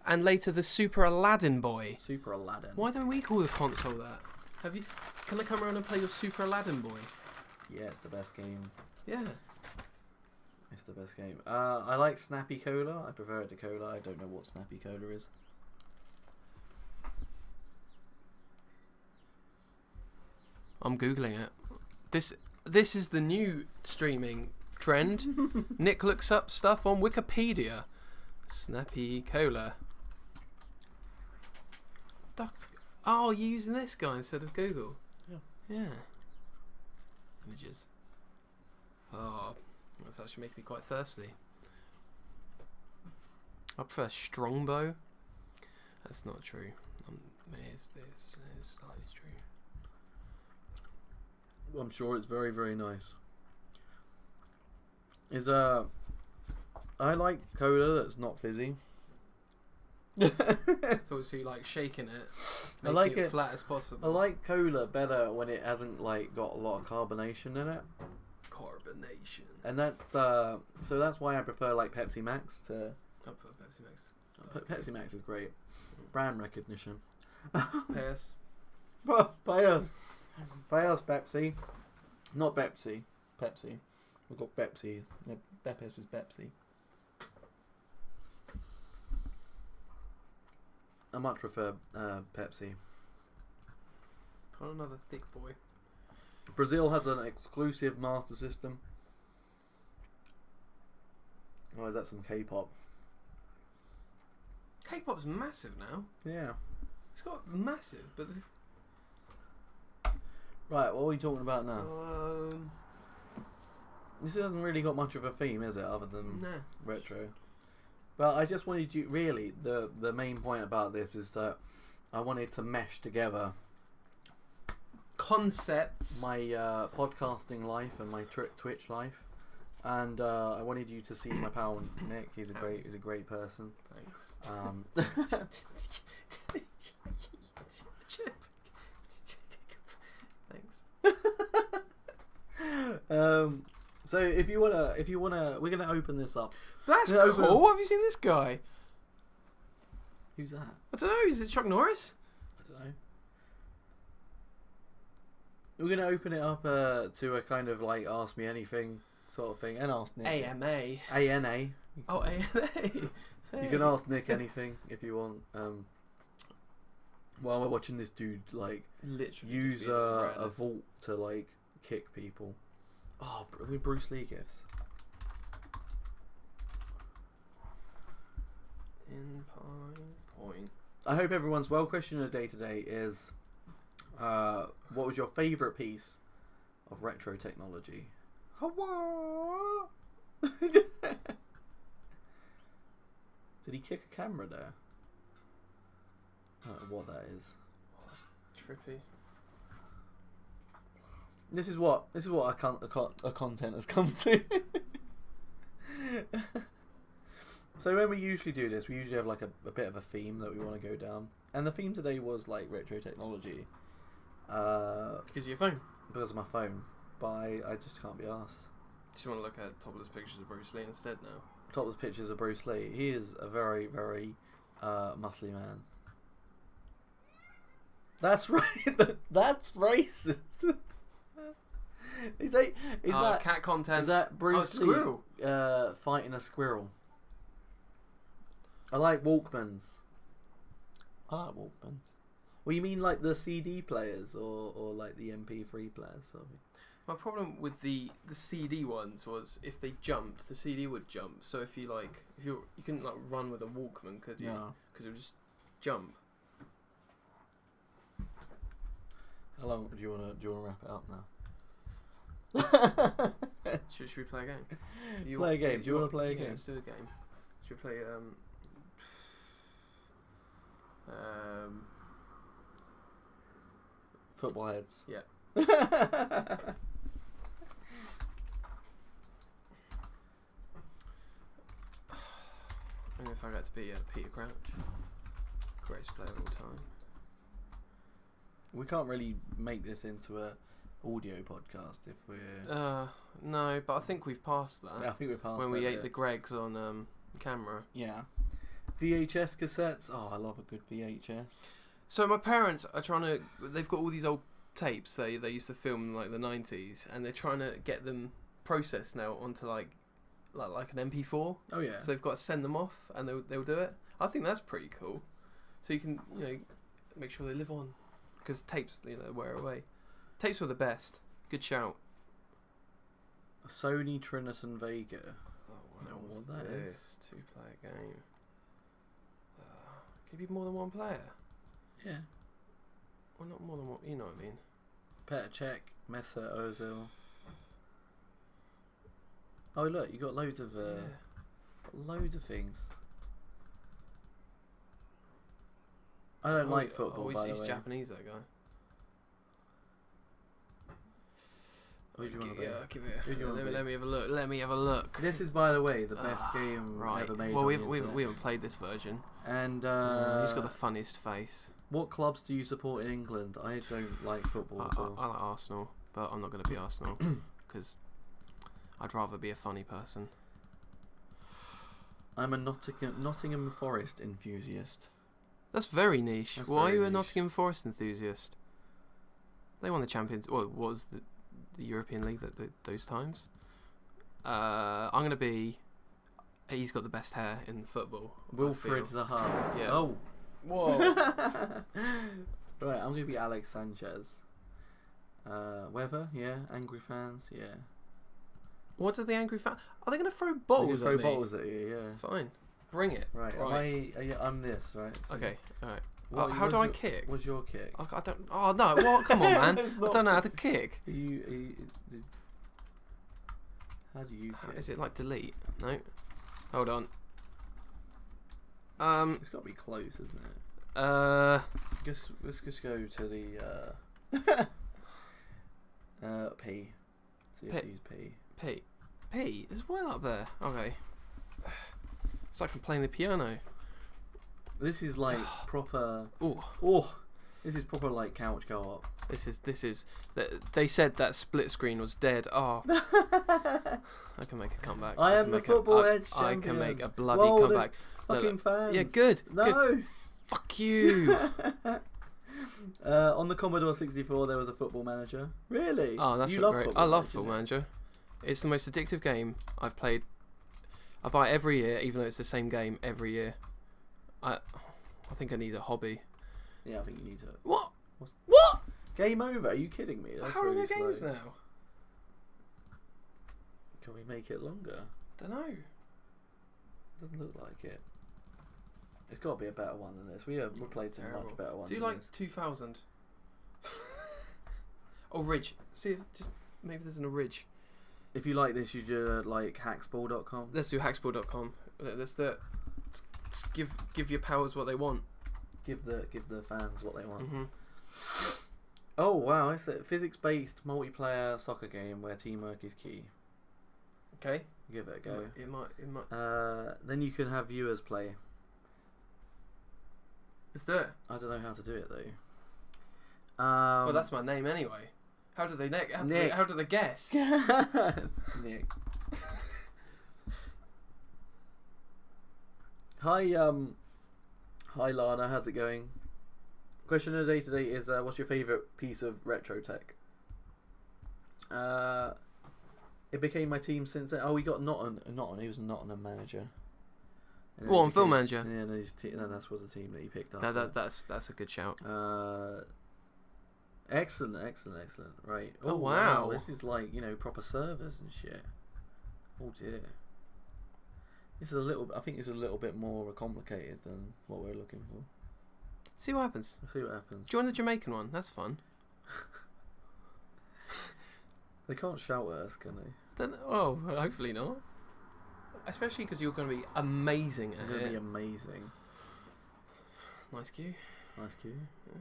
[SPEAKER 2] and later the Super Aladdin Boy.
[SPEAKER 1] Super Aladdin.
[SPEAKER 2] Why don't we call the console that? Have you? Can I come around and play your Super Aladdin Boy?
[SPEAKER 1] Yeah, it's the best game.
[SPEAKER 2] Yeah.
[SPEAKER 1] It's the best game. I like Snappy Cola. I prefer it to Cola. I don't know what Snappy Cola is.
[SPEAKER 2] I'm Googling it. This is the new streaming trend. Nick looks up stuff on Wikipedia. Snappy Cola. Oh, you're using this guy instead of Google?
[SPEAKER 1] Yeah.
[SPEAKER 2] Yeah. Images. Oh, that's actually making me quite thirsty. I prefer Strongbow. That's not true. It's slightly true.
[SPEAKER 1] I'm sure it's very, very nice. I like cola that's not fizzy.
[SPEAKER 2] So you like shaking it,
[SPEAKER 1] I like
[SPEAKER 2] it flat as possible.
[SPEAKER 1] I like cola better when it hasn't like got a lot of carbonation in it.
[SPEAKER 2] Carbonation.
[SPEAKER 1] And that's so that's why I prefer like Pepsi Max to.
[SPEAKER 2] I prefer Pepsi Max.
[SPEAKER 1] Pepsi Max is great. Brand recognition.
[SPEAKER 2] Pay us.
[SPEAKER 1] Pay us. Pay us, Pepsi. Not Pepsi. Pepsi. We've got Pepsi. Pepes is Pepsi. I much prefer Pepsi.
[SPEAKER 2] Got another thick boy.
[SPEAKER 1] Brazil has an exclusive Master System. Oh, is that some K-pop?
[SPEAKER 2] K-pop's massive now.
[SPEAKER 1] Yeah.
[SPEAKER 2] It's got massive, but
[SPEAKER 1] Right, what are we talking about now?
[SPEAKER 2] um,
[SPEAKER 1] This hasn't really got much of a theme, is it, other than
[SPEAKER 2] nah.
[SPEAKER 1] retro? But I just wanted you, really, the main point about this is that I wanted to mesh together
[SPEAKER 2] Concepts.
[SPEAKER 1] my podcasting life and my Twitch life, and I wanted you to see my pal Nick. He's a great person.
[SPEAKER 2] Thanks. Thanks.
[SPEAKER 1] So if you wanna, we're gonna open this up.
[SPEAKER 2] That's
[SPEAKER 1] Yeah,
[SPEAKER 2] cool. Have you seen this guy?
[SPEAKER 1] Who's that?
[SPEAKER 2] I don't know. Is it Chuck Norris?
[SPEAKER 1] I don't know. We're gonna open it up to a kind of like ask me anything sort of thing, and ask Nick.
[SPEAKER 2] AMA.
[SPEAKER 1] ANA.
[SPEAKER 2] Oh, AMA.
[SPEAKER 1] You can ask Nick anything if you want. While we're watching this dude like
[SPEAKER 2] Literally
[SPEAKER 1] use a vault to like kick people. Oh, with Bruce Lee gifts.
[SPEAKER 2] In Pine Point.
[SPEAKER 1] I hope everyone's well. Question of the day today is, what was your favourite piece of retro technology? Hello? Did he kick a camera there? I don't know what that is.
[SPEAKER 2] Oh, that's trippy.
[SPEAKER 1] This is what a content has come to. So when we usually do this, we usually have like a bit of a theme that we want to go down, and the theme today was like retro technology.
[SPEAKER 2] Because of your phone.
[SPEAKER 1] Because of my phone, but I just can't be asked.
[SPEAKER 2] Just want to look at topless pictures of Bruce Lee instead now.
[SPEAKER 1] Topless pictures of Bruce Lee. He is a very, very muscly man. That's right. That's racist. Is that
[SPEAKER 2] cat content?
[SPEAKER 1] Is that Bruce Lee
[SPEAKER 2] squirrel.
[SPEAKER 1] Fighting a squirrel? I like Walkmans. Well, you mean like the CD players or like the MP3 players? Sorry.
[SPEAKER 2] My problem with the CD ones was if they jumped, the CD would jump. So if you couldn't like run with a Walkman, could you?
[SPEAKER 1] No.
[SPEAKER 2] Because it would just jump.
[SPEAKER 1] How long do you wanna wrap it up now?
[SPEAKER 2] Should we play a game?
[SPEAKER 1] Play a game. Do you want to play a game?
[SPEAKER 2] Let's do a game. Should we play
[SPEAKER 1] Football heads.
[SPEAKER 2] Yeah.
[SPEAKER 1] I'm
[SPEAKER 2] gonna find out to be Peter Crouch, greatest player of all time.
[SPEAKER 1] We can't really make this into a audio podcast if we're.
[SPEAKER 2] No, but I think we've passed that.
[SPEAKER 1] Yeah, I think we're past
[SPEAKER 2] when
[SPEAKER 1] that
[SPEAKER 2] we ate
[SPEAKER 1] bit.
[SPEAKER 2] the Gregs on camera.
[SPEAKER 1] Yeah. VHS cassettes. Oh, I love a good VHS.
[SPEAKER 2] So my parents are trying to. They've got all these old tapes they used to film in like the 90s, and they're trying to get them processed now onto like an MP4.
[SPEAKER 1] Oh yeah.
[SPEAKER 2] So they've got to send them off, and they'll do it. I think that's pretty cool. So you can make sure they live on, because tapes wear away. Tapes were the best. Good shout.
[SPEAKER 1] A Sony Triniton Vega.
[SPEAKER 2] Oh,
[SPEAKER 1] I don't know what that is.
[SPEAKER 2] 2-player game. Can it be more than one player?
[SPEAKER 1] Yeah.
[SPEAKER 2] Well, not more than one. You know what I mean.
[SPEAKER 1] Petr Cech, Mesut Ozil. Oh look, you got loads of things. I don't like football, by the
[SPEAKER 2] he's
[SPEAKER 1] way.
[SPEAKER 2] Japanese, that guy.
[SPEAKER 1] Who do you want to be?
[SPEAKER 2] Give it. Let me have a look. Let me have a look.
[SPEAKER 1] This is, by the way, the best game ever made.
[SPEAKER 2] Well,
[SPEAKER 1] on
[SPEAKER 2] we
[SPEAKER 1] the internet.
[SPEAKER 2] haven't played this version.
[SPEAKER 1] And
[SPEAKER 2] he's got the funniest face.
[SPEAKER 1] What clubs do you support in England? I don't like football at all.
[SPEAKER 2] I like Arsenal, but I'm not going to be Arsenal because I'd rather be a funny person.
[SPEAKER 1] I'm a Nottingham Forest enthusiast.
[SPEAKER 2] That's very niche.
[SPEAKER 1] That's
[SPEAKER 2] Why are
[SPEAKER 1] very
[SPEAKER 2] you a
[SPEAKER 1] niche.
[SPEAKER 2] Nottingham Forest enthusiast? They won the Champions. Well, it was the European League those times. I'm going to be. He's got the best hair in football.
[SPEAKER 1] Wilfred Zaha.
[SPEAKER 2] Yeah.
[SPEAKER 1] Oh,
[SPEAKER 2] Whoa.
[SPEAKER 1] Right, I'm gonna be Alex Sanchez. Weather, yeah. Angry fans, yeah.
[SPEAKER 2] What do the angry fan? Are they going to throw
[SPEAKER 1] They're
[SPEAKER 2] bottles
[SPEAKER 1] gonna
[SPEAKER 2] at
[SPEAKER 1] throw
[SPEAKER 2] me?
[SPEAKER 1] bottles at you, yeah.
[SPEAKER 2] Fine. Bring it.
[SPEAKER 1] Right, I'm this, right? So
[SPEAKER 2] Okay, alright. How do I kick?
[SPEAKER 1] What's your kick?
[SPEAKER 2] I don't... Oh, no. What? Come on, man.
[SPEAKER 1] It's
[SPEAKER 2] I
[SPEAKER 1] not
[SPEAKER 2] don't know how to kick.
[SPEAKER 1] How do you kick?
[SPEAKER 2] Is it like delete? No. Hold on.
[SPEAKER 1] It's got to be close, isn't it? Let's just go to the P. See if you use P.
[SPEAKER 2] P? It's well up there. Okay. It's like I'm playing the piano.
[SPEAKER 1] This is like proper.
[SPEAKER 2] Oh.
[SPEAKER 1] This is proper like couch co-op.
[SPEAKER 2] This is. They said that split screen was dead. Oh. I can make a comeback.
[SPEAKER 1] I am the football edge
[SPEAKER 2] I
[SPEAKER 1] champion.
[SPEAKER 2] can make a bloody comeback.
[SPEAKER 1] Fucking fans.
[SPEAKER 2] Yeah, good.
[SPEAKER 1] No.
[SPEAKER 2] Good. Fuck you.
[SPEAKER 1] On the Commodore 64, there was a Football Manager. Really?
[SPEAKER 2] Oh, that's
[SPEAKER 1] you
[SPEAKER 2] not
[SPEAKER 1] love
[SPEAKER 2] great.
[SPEAKER 1] Football
[SPEAKER 2] I love
[SPEAKER 1] Manager,
[SPEAKER 2] Football
[SPEAKER 1] don't
[SPEAKER 2] Manager. It's the most addictive game I've played. I buy it every year, even though it's the same game every year. I think I need a hobby.
[SPEAKER 1] you? Yeah, I think you need to.
[SPEAKER 2] What?
[SPEAKER 1] What? Game over? Are you kidding me? That's
[SPEAKER 2] How long
[SPEAKER 1] really
[SPEAKER 2] are games
[SPEAKER 1] slow.
[SPEAKER 2] now?
[SPEAKER 1] Can we make it longer?
[SPEAKER 2] Don't know.
[SPEAKER 1] Doesn't look like it. It's got to be a better one than this. We played some much better ones.
[SPEAKER 2] Do you
[SPEAKER 1] than
[SPEAKER 2] like
[SPEAKER 1] this.
[SPEAKER 2] 2000? Oh, Ridge. See if maybe there's an Ridge.
[SPEAKER 1] If you like this, you should like hacksball.com.
[SPEAKER 2] Let's do hacksball.com. Let's give your powers what they want.
[SPEAKER 1] Give the fans what they want.
[SPEAKER 2] Mm-hmm.
[SPEAKER 1] Oh wow, it's a physics-based multiplayer soccer game where teamwork is key.
[SPEAKER 2] Okay.
[SPEAKER 1] Give it a go.
[SPEAKER 2] It might.
[SPEAKER 1] Then you can have viewers play.
[SPEAKER 2] Let's do it.
[SPEAKER 1] I don't know how to do it though.
[SPEAKER 2] Well, that's my name anyway. How do they How do they guess?
[SPEAKER 1] Nick. Hi Lana, how's it going? Question of the day today is what's your favourite piece of retro tech? It became my team since then. Oh, we got Nottingham. He was a Nottingham manager.
[SPEAKER 2] Go on, Film Manager.
[SPEAKER 1] Yeah, no, that was the team that he picked up.
[SPEAKER 2] No, that's a good shout.
[SPEAKER 1] Excellent. Right.
[SPEAKER 2] Oh wow.
[SPEAKER 1] This is like proper servers and shit. Oh dear. This is I think it's a little bit more complicated than what we're looking for.
[SPEAKER 2] See what happens.
[SPEAKER 1] We'll see what happens.
[SPEAKER 2] Do you want the Jamaican one? That's fun.
[SPEAKER 1] They can't shout at us, can they?
[SPEAKER 2] Oh, hopefully not. Especially because you're going to be amazing at
[SPEAKER 1] It's going to be
[SPEAKER 2] it.
[SPEAKER 1] amazing.
[SPEAKER 2] Nice cue.
[SPEAKER 1] Nice cue.
[SPEAKER 2] Yeah.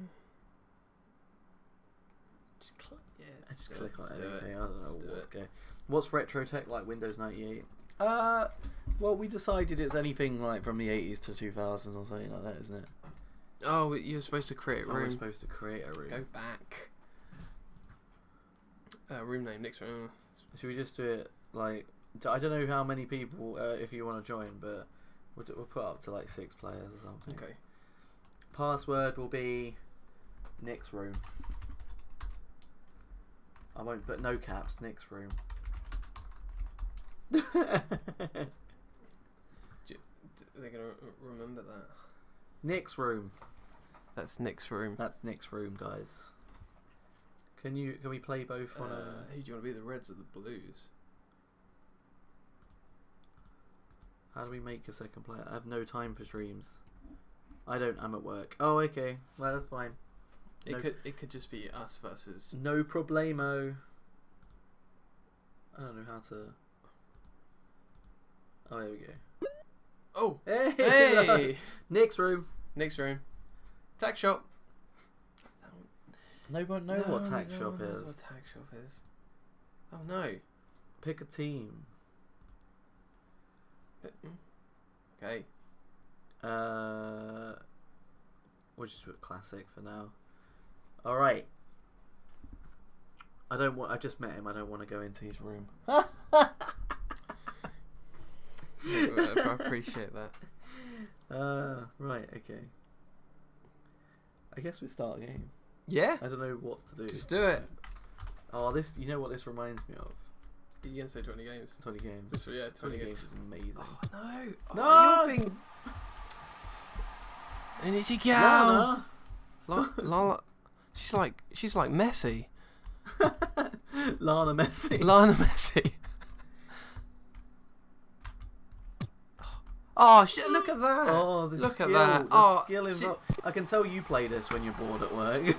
[SPEAKER 2] Just click. Yeah.
[SPEAKER 1] Just click on
[SPEAKER 2] Let's do
[SPEAKER 1] anything.
[SPEAKER 2] it.
[SPEAKER 1] I don't know
[SPEAKER 2] Let's do
[SPEAKER 1] what.
[SPEAKER 2] it.
[SPEAKER 1] Okay. What's retro tech like Windows 98? Well, we decided it's anything like from the 80s to 2000 or something like that, isn't it?
[SPEAKER 2] Oh, you're supposed to create a room.
[SPEAKER 1] We're supposed to create a room.
[SPEAKER 2] Go back. Room name, next room.
[SPEAKER 1] Should we just do it like? I don't know how many people if you want to join, but we'll put up to like 6 players or something.
[SPEAKER 2] Okay.
[SPEAKER 1] Password will be Nick's room. I won't put no caps. Nick's room.
[SPEAKER 2] They're gonna remember that.
[SPEAKER 1] Nick's room.
[SPEAKER 2] That's Nick's room.
[SPEAKER 1] That's Nick's room, guys. Can we play both on a?
[SPEAKER 2] Who do you want to be, the Reds or the Blues?
[SPEAKER 1] How do we make a second player? I have no time for streams. I'm at work. Oh, okay. Well, that's fine.
[SPEAKER 2] It could just be us versus.
[SPEAKER 1] No problemo. I don't know how to. Oh, there we go.
[SPEAKER 2] Oh,
[SPEAKER 1] Hey! Nick's room.
[SPEAKER 2] Nick's room. Tack shop.
[SPEAKER 1] No one knows what tack shop is.
[SPEAKER 2] What tack shop is? Oh no.
[SPEAKER 1] Pick a team.
[SPEAKER 2] Okay.
[SPEAKER 1] We'll just put classic for now. All right. I just met him. I don't want to go into his room.
[SPEAKER 2] I appreciate that.
[SPEAKER 1] Right. Okay. I guess we start a game.
[SPEAKER 2] Yeah.
[SPEAKER 1] I don't know what to do.
[SPEAKER 2] Just do it.
[SPEAKER 1] Oh, this. You know what this reminds me of?
[SPEAKER 2] You can say 20 games.
[SPEAKER 1] 20 games.
[SPEAKER 2] 20 games.
[SPEAKER 1] Games is amazing.
[SPEAKER 2] Oh no.
[SPEAKER 1] No!
[SPEAKER 2] Oh, you're being. And it's a go.
[SPEAKER 1] Lana.
[SPEAKER 2] Lana. She's like Messi.
[SPEAKER 1] Lana Messi.
[SPEAKER 2] Lana Messi. Oh shit! Look at that!
[SPEAKER 1] Oh, the
[SPEAKER 2] look
[SPEAKER 1] skill,
[SPEAKER 2] at that!
[SPEAKER 1] The skill involved. I can tell you play this when you're bored at work.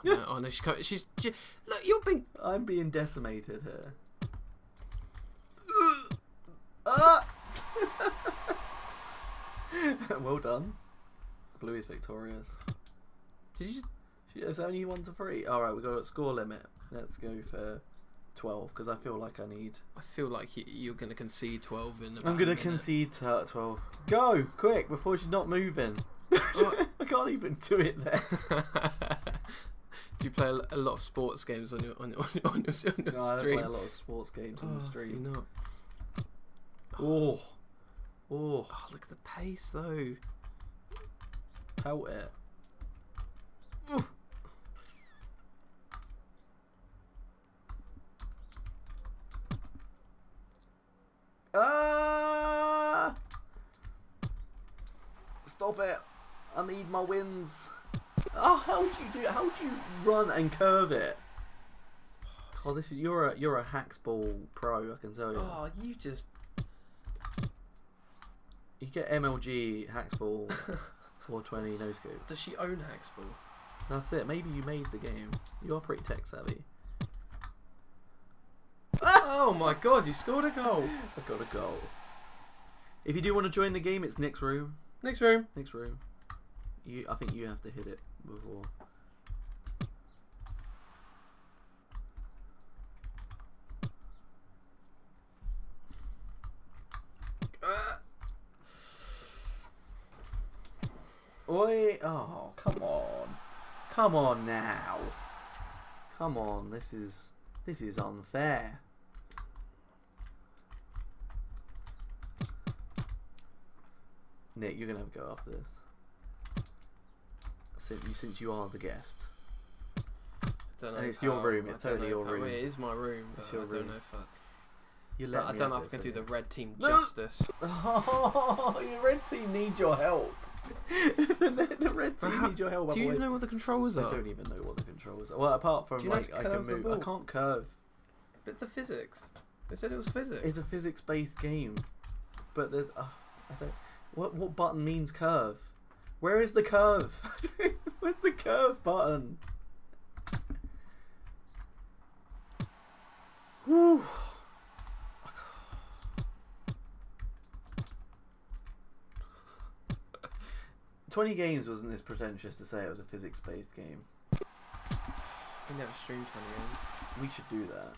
[SPEAKER 2] Oh no! She's look. You're being.
[SPEAKER 1] I'm being decimated here. Ah! Well done. Blue is victorious.
[SPEAKER 2] Did you?
[SPEAKER 1] It's only 1-3. All right, we got a score limit. Let's go for 12 because I feel like I need.
[SPEAKER 2] I feel like you're going to concede 12 in.
[SPEAKER 1] I'm going to concede 12. Go quick before she's not moving. I can't even do it there.
[SPEAKER 2] Do you play a lot of sports games on your
[SPEAKER 1] No,
[SPEAKER 2] stream?
[SPEAKER 1] I don't play a lot of sports games on the stream.
[SPEAKER 2] Do you not?
[SPEAKER 1] Oh,
[SPEAKER 2] look at the pace though.
[SPEAKER 1] Pelt it. Ah! Stop it! I need my wins. Oh, how would you do it? How would you run and curve it? Oh, you're a hacksball pro, I can tell you.
[SPEAKER 2] Oh, you just.
[SPEAKER 1] You get MLG hacksball 420 no scope.
[SPEAKER 2] Does she own hacksball?
[SPEAKER 1] That's it. Maybe you made the game. You are pretty tech savvy.
[SPEAKER 2] Oh my god! You scored a goal.
[SPEAKER 1] I got a goal. If you do want to join the game, it's next room.
[SPEAKER 2] Next room.
[SPEAKER 1] Next room. I think you have to hit it before. Oi! Oh, come on! Come on now! Come on! This is unfair. Nick, you're gonna have a go after this. Since you are the guest.
[SPEAKER 2] I don't know.
[SPEAKER 1] And it's your room. It's totally your room.
[SPEAKER 2] It is my room, but I don't know if I don't know if I can do the red team justice.
[SPEAKER 1] Oh, your red team needs your help. the red team needs your help.
[SPEAKER 2] Do you even know what the controls are?
[SPEAKER 1] I don't even know what the controls are. Well, apart from like I can move. I can't curve.
[SPEAKER 2] But the physics. They said it was physics.
[SPEAKER 1] It's a physics-based game, but there's I don't. What button means curve? Where is the curve? Where's the curve button? Whew. 20 games wasn't this pretentious to say it was a physics-based game.
[SPEAKER 2] We never streamed 20 games.
[SPEAKER 1] We should do that.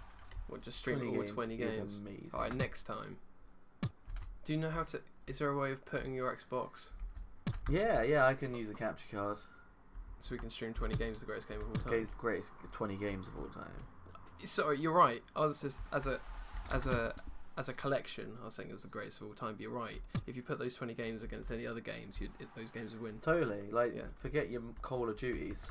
[SPEAKER 2] What, just stream all 20 games?
[SPEAKER 1] Amazing.
[SPEAKER 2] Alright, next time. Do you know how to... Is there a way of putting your Xbox?
[SPEAKER 1] Yeah, I can use a capture card.
[SPEAKER 2] So we can stream 20 games, the greatest game of all time.
[SPEAKER 1] Okay, greatest 20 games of all time.
[SPEAKER 2] Sorry, you're right. I was just... As a collection, I was saying it was the greatest of all time, but you're right. If you put those 20 games against any other games, those games would win.
[SPEAKER 1] Totally. Forget your Call of Duties.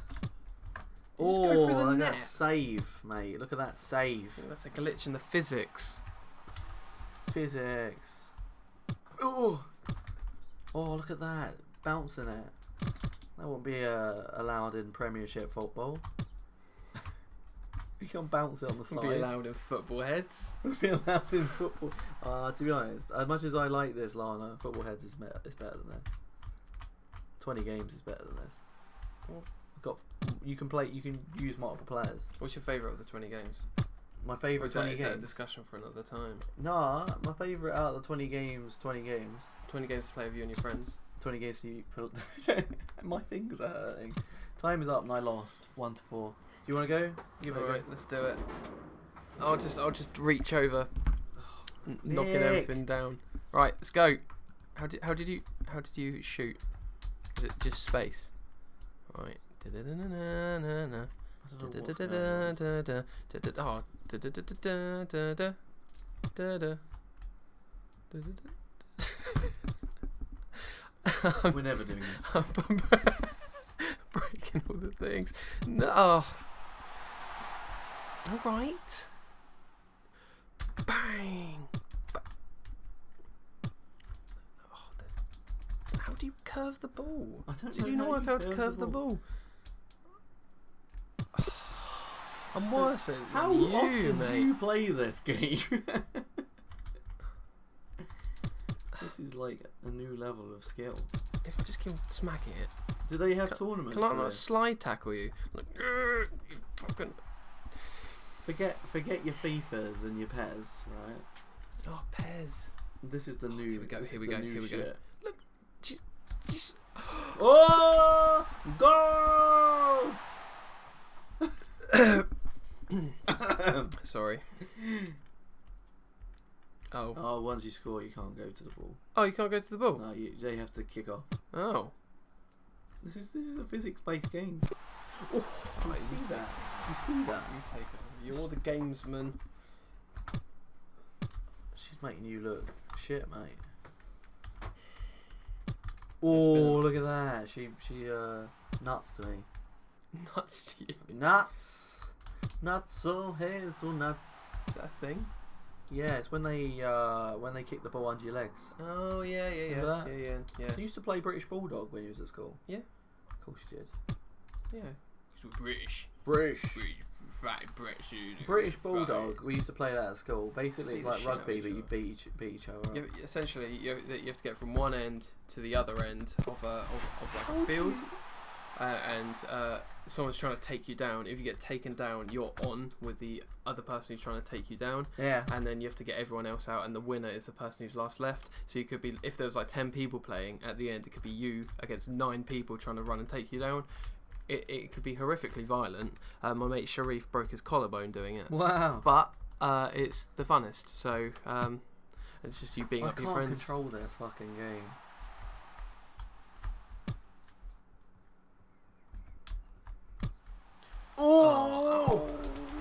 [SPEAKER 2] You just go through the net.
[SPEAKER 1] That save, mate. Look at that save.
[SPEAKER 2] Yeah, that's a glitch in the physics.
[SPEAKER 1] Physics. Oh, look at that. Bouncing it. That won't be allowed in Premiership football. You can't bounce it on the side.
[SPEAKER 2] Be allowed in football heads.
[SPEAKER 1] Be allowed in football. To be honest, as much as I like this, Lana, football heads is better than this. 20 games is better than this. You can use multiple players.
[SPEAKER 2] What's your favourite of the 20 games?
[SPEAKER 1] My favourite 20 games.
[SPEAKER 2] Is that a discussion for another time?
[SPEAKER 1] Nah, my favourite out of the 20 games. 20 games
[SPEAKER 2] to play with you and your friends.
[SPEAKER 1] 20 games to you. My fingers are hurting. Time is up and I lost 1-4. Do you want to go?
[SPEAKER 2] Alright, let's do it. I'll just reach over, knocking everything down. Right, let's go. How did you shoot? Is it just space? Right.
[SPEAKER 1] We're never doing this.
[SPEAKER 2] I'm breaking all the things. No. Alright. Bang. curve the ball?
[SPEAKER 1] I don't
[SPEAKER 2] Did
[SPEAKER 1] know
[SPEAKER 2] you not
[SPEAKER 1] how
[SPEAKER 2] work out to curve the ball? I'm worse at
[SPEAKER 1] How
[SPEAKER 2] you,
[SPEAKER 1] often
[SPEAKER 2] mate.
[SPEAKER 1] do you play this game? This is like a new level of skill.
[SPEAKER 2] If I just keep smacking it.
[SPEAKER 1] Do they have tournaments?
[SPEAKER 2] Can I
[SPEAKER 1] for
[SPEAKER 2] not
[SPEAKER 1] this?
[SPEAKER 2] slide tackle you? Like, you fucking...
[SPEAKER 1] Forget your FIFAs and your PES, right?
[SPEAKER 2] Oh, Pez.
[SPEAKER 1] This is the new.
[SPEAKER 2] Here we go,
[SPEAKER 1] this
[SPEAKER 2] here
[SPEAKER 1] is
[SPEAKER 2] we
[SPEAKER 1] the
[SPEAKER 2] go,
[SPEAKER 1] new
[SPEAKER 2] here we go.
[SPEAKER 1] shit.
[SPEAKER 2] Look, she's...
[SPEAKER 1] Oh, go!
[SPEAKER 2] Sorry. Oh.
[SPEAKER 1] Oh, once you score, you can't go to the ball.
[SPEAKER 2] Oh, you can't go to the ball?
[SPEAKER 1] No, they have to kick off.
[SPEAKER 2] Oh.
[SPEAKER 1] This is a physics-based game.
[SPEAKER 2] Oh,
[SPEAKER 1] You see that? You see that?
[SPEAKER 2] You take it. You're the gamesman.
[SPEAKER 1] She's making you look shit, mate. Oh, look at that. She nuts to me.
[SPEAKER 2] Nuts to you.
[SPEAKER 1] Nuts. Nuts, oh hazelnuts.
[SPEAKER 2] Is that a thing?
[SPEAKER 1] Yeah, it's when they kick the ball under your legs.
[SPEAKER 2] Oh, yeah.
[SPEAKER 1] Remember that?
[SPEAKER 2] Yeah.
[SPEAKER 1] You used to play British Bulldog when you was at school?
[SPEAKER 2] Yeah.
[SPEAKER 1] Of course you did.
[SPEAKER 2] Yeah. Because we're British.
[SPEAKER 1] British Bulldog, we used to play that at school. Basically, it's
[SPEAKER 2] Beat the
[SPEAKER 1] like
[SPEAKER 2] shit out of
[SPEAKER 1] rugby,
[SPEAKER 2] each
[SPEAKER 1] but you
[SPEAKER 2] other.
[SPEAKER 1] beat each other up.
[SPEAKER 2] Essentially, you have to get from one end to the other end of like a field, and someone's trying to take you down. If you get taken down, you're on with the other person who's trying to take you down.
[SPEAKER 1] Yeah.
[SPEAKER 2] And then you have to get everyone else out, and the winner is the person who's last left. So you could be, if there was like 10 people playing, at the end it could be you against 9 people trying to run and take you down. It could be horrifically violent. My mate Sharif broke his collarbone doing it.
[SPEAKER 1] Wow.
[SPEAKER 2] But it's the funnest. So it's just you beating up your
[SPEAKER 1] I can't
[SPEAKER 2] friends.
[SPEAKER 1] control this fucking game. Oh!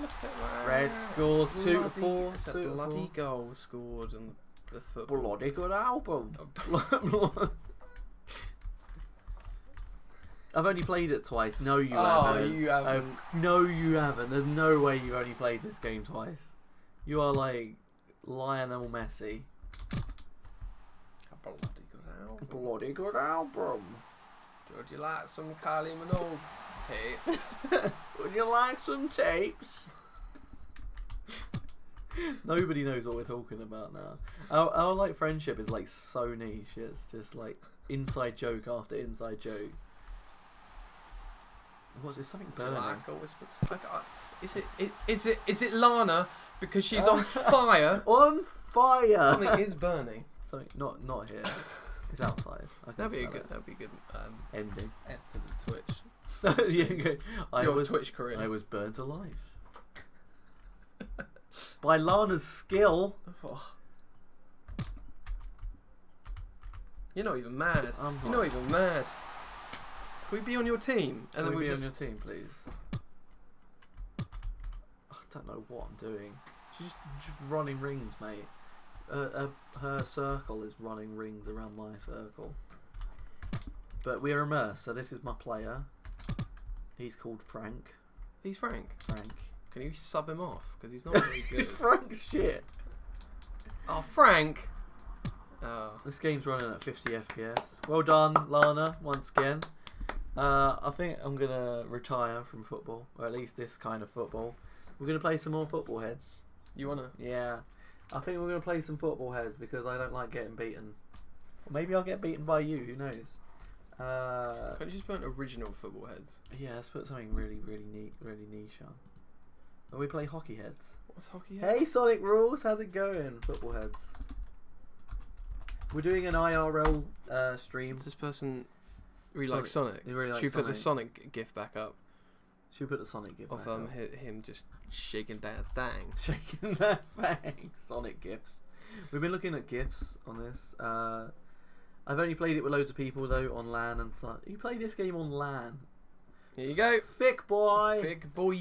[SPEAKER 2] Look at that.
[SPEAKER 1] Red scores
[SPEAKER 2] It's
[SPEAKER 1] 2 to
[SPEAKER 2] bloody-
[SPEAKER 1] 4.
[SPEAKER 2] It's a
[SPEAKER 1] 2 to
[SPEAKER 2] bloody
[SPEAKER 1] 4.
[SPEAKER 2] goal scored in the football.
[SPEAKER 1] Bloody good album. I've only played it twice. No, you haven't.
[SPEAKER 2] You haven't.
[SPEAKER 1] No, you haven't. There's no way you've only played this game twice. You are like Lionel Messi.
[SPEAKER 2] A bloody good album.
[SPEAKER 1] Bloody good album.
[SPEAKER 2] Would you like some Kylie Minogue tapes?
[SPEAKER 1] Would you like some tapes? Nobody knows what we're talking about now. Our like friendship is like so niche. It's just like inside joke after inside joke. What's it? Something burning.
[SPEAKER 2] Like a whisper. Is it Lana because she's on fire?
[SPEAKER 1] On fire.
[SPEAKER 2] Something is burning.
[SPEAKER 1] Something not here. It's outside. I can
[SPEAKER 2] That'd be a
[SPEAKER 1] smell
[SPEAKER 2] good.
[SPEAKER 1] it.
[SPEAKER 2] That'd be a good.
[SPEAKER 1] Ending.
[SPEAKER 2] End to the Twitch.
[SPEAKER 1] Yeah, okay.
[SPEAKER 2] Your Twitch career.
[SPEAKER 1] I was burnt alive by Lana's skill.
[SPEAKER 2] Oh. You're not even mad. You're not even mad. Can we be on your team?
[SPEAKER 1] Can we be on your team, please? I don't know what I'm doing. She's just running rings, mate. Her circle is running rings around my circle. But we're immersed, so this is my player. He's called Frank.
[SPEAKER 2] He's Frank.
[SPEAKER 1] Frank.
[SPEAKER 2] Can you sub him off? Because he's not very good.
[SPEAKER 1] Frank's shit.
[SPEAKER 2] Oh, Frank! Oh.
[SPEAKER 1] This game's running at 50 FPS. Well done, Lana, once again. I think I'm going to retire from football, or at least this kind of football. We're going to play some more football heads.
[SPEAKER 2] You wanna?
[SPEAKER 1] Yeah. I think we're going to play some football heads because I don't like getting beaten. Or maybe I'll get beaten by you, who knows?
[SPEAKER 2] Can't you just put original football heads?
[SPEAKER 1] Yeah, let's put something really niche on. Or we play hockey heads.
[SPEAKER 2] What's hockey heads?
[SPEAKER 1] Hey Sonic Rules, how's it going? Football heads. We're doing an IRL stream.
[SPEAKER 2] Does this person really like Sonic?
[SPEAKER 1] They really like
[SPEAKER 2] Should we put the
[SPEAKER 1] Sonic.
[SPEAKER 2] Sonic gif back up?
[SPEAKER 1] Should we put the Sonic gif
[SPEAKER 2] Of
[SPEAKER 1] back up?
[SPEAKER 2] him just shaking that thing.
[SPEAKER 1] Shaking that thing. Sonic gifs. We've been looking at gifs on this. I've only played it with loads of people though on LAN and stuff. You play this game on LAN.
[SPEAKER 2] Here you go.
[SPEAKER 1] Thick boy.
[SPEAKER 2] Big boy.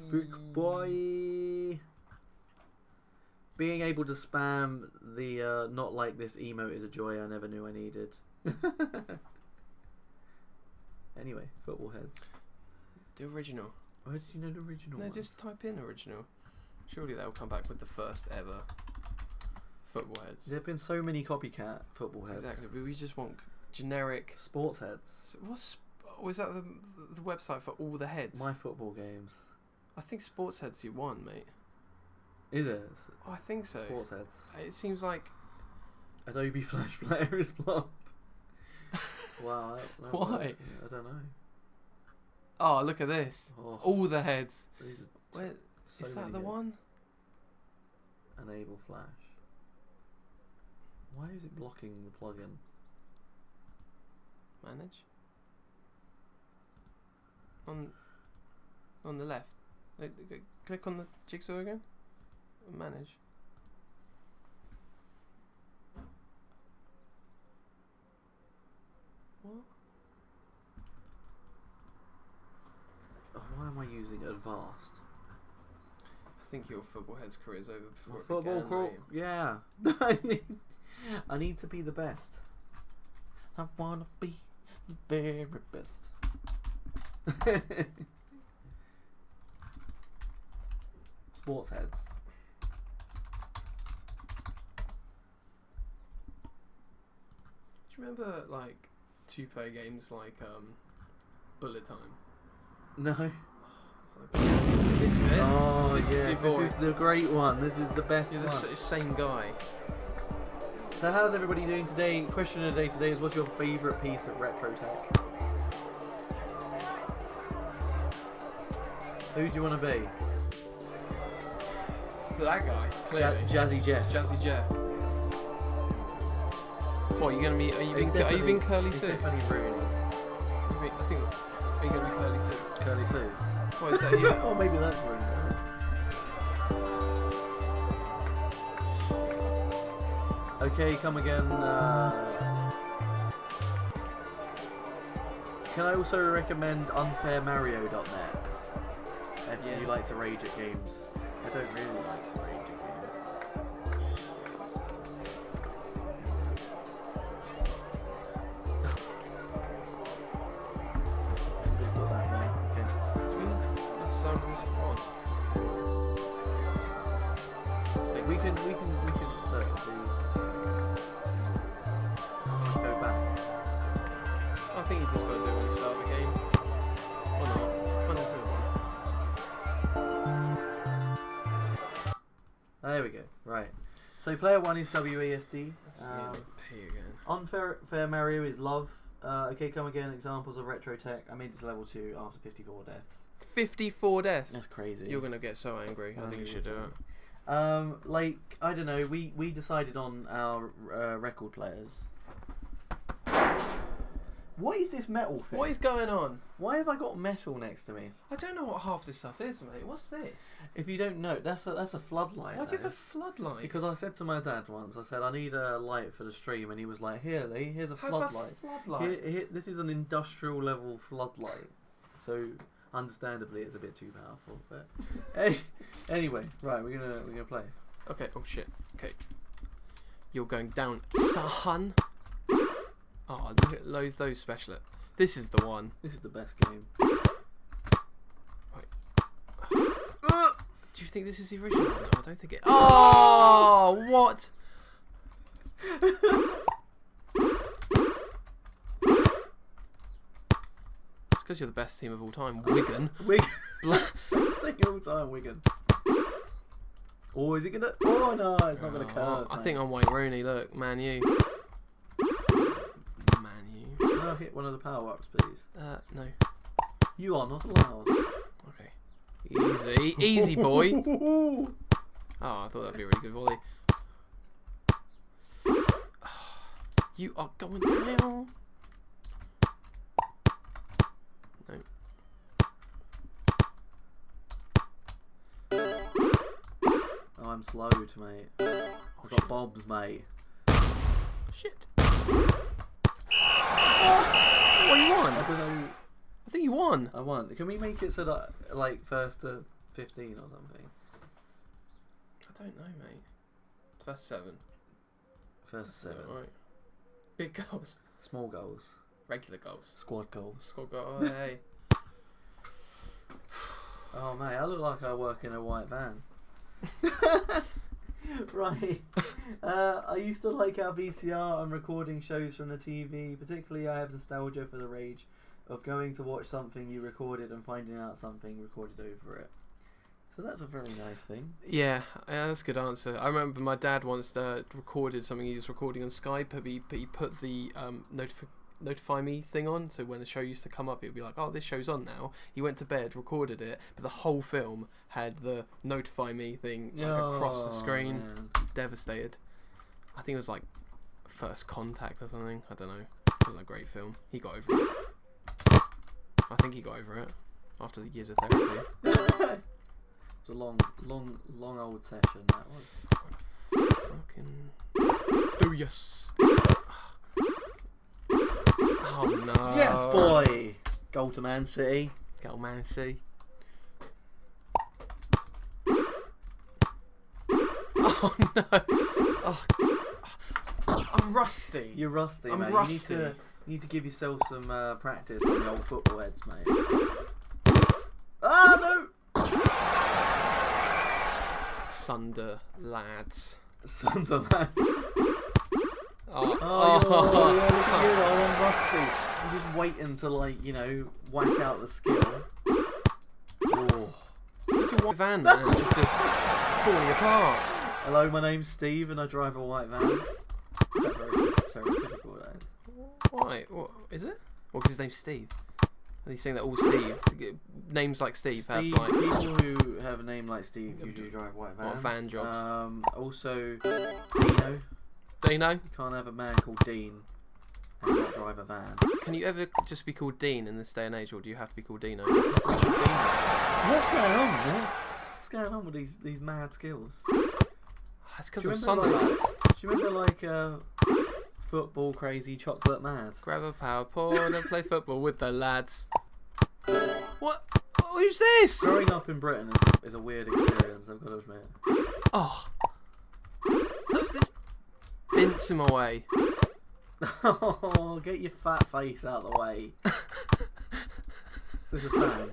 [SPEAKER 1] Thick boy. Being able to spam the not like this emote is a joy I never knew I needed. Anyway, football heads.
[SPEAKER 2] The original.
[SPEAKER 1] Where did you know the original
[SPEAKER 2] No,
[SPEAKER 1] one?
[SPEAKER 2] just type in original. Surely they'll come back with the first ever football heads.
[SPEAKER 1] There have been so many copycat football heads.
[SPEAKER 2] Exactly, but we just want generic.
[SPEAKER 1] Sports heads.
[SPEAKER 2] Was that the website for all the heads?
[SPEAKER 1] My football games.
[SPEAKER 2] I think sports heads you won, mate.
[SPEAKER 1] Is it?
[SPEAKER 2] Oh, I think so.
[SPEAKER 1] Sports heads.
[SPEAKER 2] It seems like.
[SPEAKER 1] Adobe Flash Player is blocked. Wow.
[SPEAKER 2] Why?
[SPEAKER 1] I don't know.
[SPEAKER 2] Oh, look at this.
[SPEAKER 1] Oh,
[SPEAKER 2] All the heads.
[SPEAKER 1] so
[SPEAKER 2] Is that
[SPEAKER 1] many
[SPEAKER 2] the
[SPEAKER 1] heads.
[SPEAKER 2] one?
[SPEAKER 1] Enable Flash. Why is it blocking the plugin?
[SPEAKER 2] Manage. On the left. Click on the jigsaw again. Manage. What?
[SPEAKER 1] Oh, why am I using advanced?
[SPEAKER 2] I think your football head's career is over before
[SPEAKER 1] Football
[SPEAKER 2] it began,
[SPEAKER 1] crawl.
[SPEAKER 2] mate.
[SPEAKER 1] Yeah. I need to be the best. I wanna be the very best. Sports heads.
[SPEAKER 2] Do you remember like 2-player games like Bullet Time?
[SPEAKER 1] No.
[SPEAKER 2] It's like, this is it.
[SPEAKER 1] Oh
[SPEAKER 2] This is
[SPEAKER 1] yeah,
[SPEAKER 2] your boy.
[SPEAKER 1] this is the great one. This is the best
[SPEAKER 2] You're the
[SPEAKER 1] one.
[SPEAKER 2] same guy.
[SPEAKER 1] So how's everybody doing today? Question of the day today is, what's your favourite piece of retro tech? Who do you want to be?
[SPEAKER 2] So that guy, clearly.
[SPEAKER 1] Jazzy Jeff.
[SPEAKER 2] Jazzy Jeff. What, are you being Curly
[SPEAKER 1] It's
[SPEAKER 2] Sue?
[SPEAKER 1] definitely Rooney.
[SPEAKER 2] I think, are you going to be Curly Sue?
[SPEAKER 1] Curly Sue.
[SPEAKER 2] What is that? You?
[SPEAKER 1] Oh, maybe that's Rooney. Okay, come again. Can I also recommend unfairmario.net if you like to rage at games? I don't really like to rage at games. We've got that there. Okay.
[SPEAKER 2] Do we need the sound of this on?
[SPEAKER 1] We can look, go back.
[SPEAKER 2] I think you just got to do it when you start the game. Or not. When is it?
[SPEAKER 1] There we go. Right. So player 1 is WASD.
[SPEAKER 2] Let's P again.
[SPEAKER 1] Unfair Mario is love. Okay, come again. Examples of retro tech. I made this level 2 after 54 deaths.
[SPEAKER 2] 54 deaths.
[SPEAKER 1] That's crazy.
[SPEAKER 2] You're gonna get so angry. I think you should do it.
[SPEAKER 1] Like, I don't know. We decided on our record players. What is this metal thing?
[SPEAKER 2] What is going on?
[SPEAKER 1] Why have I got metal next to me?
[SPEAKER 2] I don't know what half this stuff is, mate. What's this?
[SPEAKER 1] If you don't know, that's a floodlight.
[SPEAKER 2] Why do you
[SPEAKER 1] though.
[SPEAKER 2] have a floodlight?
[SPEAKER 1] Because I said to my dad once, I said, I need a light for the stream, and he was like, here, Lee, here's a
[SPEAKER 2] Have
[SPEAKER 1] floodlight.
[SPEAKER 2] a floodlight.
[SPEAKER 1] Here, this is an industrial level floodlight. So, understandably, it's a bit too powerful. But anyway, right, we're gonna play.
[SPEAKER 2] Okay. Oh shit. Okay. You're going down, son. Oh, look at those special. This is the one.
[SPEAKER 1] This is the best game.
[SPEAKER 2] Do you think this is the original? No, I don't think it. Oh, what? It's because you're the best team of all time, Wigan.
[SPEAKER 1] Best thing all time, Wigan. Oh, is it gonna? Oh no, it's not gonna curve.
[SPEAKER 2] I
[SPEAKER 1] mate.
[SPEAKER 2] think I'm Wayne Rooney. Look, Man U. Man U.
[SPEAKER 1] Can I hit one of the power ups, please?
[SPEAKER 2] No.
[SPEAKER 1] You are not allowed.
[SPEAKER 2] Okay. Easy, boy. Oh, I thought that'd be a really good volley. You are going down. No.
[SPEAKER 1] Oh, I'm slowed, mate. I've got bobs, mate.
[SPEAKER 2] Shit. Oh, you won.
[SPEAKER 1] I don't know.
[SPEAKER 2] I think you won.
[SPEAKER 1] I won. Can we make it so that, like, first to 15 or something?
[SPEAKER 2] I don't know, mate. First 7.
[SPEAKER 1] First to 7.
[SPEAKER 2] Right. Big goals.
[SPEAKER 1] Small goals.
[SPEAKER 2] Regular goals.
[SPEAKER 1] Squad goals.
[SPEAKER 2] Squad goal. Oh, hey.
[SPEAKER 1] Oh, mate, I look like I work in a white van. Right. I used to like our VCR and recording shows from the TV. Particularly, I have nostalgia for the rage of going to watch something you recorded and finding out something recorded over it. So that's a very nice thing.
[SPEAKER 2] Yeah, that's a good answer. I remember my dad once recorded something he was recording on Skype, but he put the notify me thing on, so when the show used to come up, it would be like, oh, this show's on now. He went to bed, recorded it, but the whole film had the notify me thing across the screen.
[SPEAKER 1] Man.
[SPEAKER 2] Devastated. I think it was like First Contact or something. I don't know. It wasn't a great film. He got over it. I think he got over it after the years of therapy.
[SPEAKER 1] It's a long old session, that was.
[SPEAKER 2] Fucking... Oh, yes. Oh, no.
[SPEAKER 1] Yes, boy! Goal to Man City.
[SPEAKER 2] Go Man City. Oh, no. Oh. I'm rusty.
[SPEAKER 1] You're rusty,
[SPEAKER 2] I'm
[SPEAKER 1] mate.
[SPEAKER 2] rusty.
[SPEAKER 1] You need to give yourself some practice on the old football heads, mate. Ah, no! Sunderland.
[SPEAKER 2] Oh,
[SPEAKER 1] Yeah, look at you, I'm rusty. I'm just waiting to, like, you know, whack out the skill. Oh.
[SPEAKER 2] It's your white van, man. It's just falling apart.
[SPEAKER 1] Hello, my name's Steve and I drive a white van. Is that very typical, that is?
[SPEAKER 2] Why? What is it? Well, because his name's Steve. Are you saying that all Steve names like Steve have like
[SPEAKER 1] people who have a name like Steve usually drive white vans.
[SPEAKER 2] What van jobs?
[SPEAKER 1] Also, Dino.
[SPEAKER 2] Dino?
[SPEAKER 1] You can't have a man called Dean and not drive a van.
[SPEAKER 2] Can you ever just be called Dean in this day and age, or do you have to be called Dino?
[SPEAKER 1] What's going on, man? What's going on with these mad skills?
[SPEAKER 2] It's because of Sunderland.
[SPEAKER 1] Do you remember like football crazy chocolate mad?
[SPEAKER 2] Grab a power pole and play football with the lads. What? Who's this?
[SPEAKER 1] Growing up in Britain is a weird experience, I've got to admit.
[SPEAKER 2] Oh. Look, this bints him away.
[SPEAKER 1] Oh, get your fat face out of the way. Is this a fan?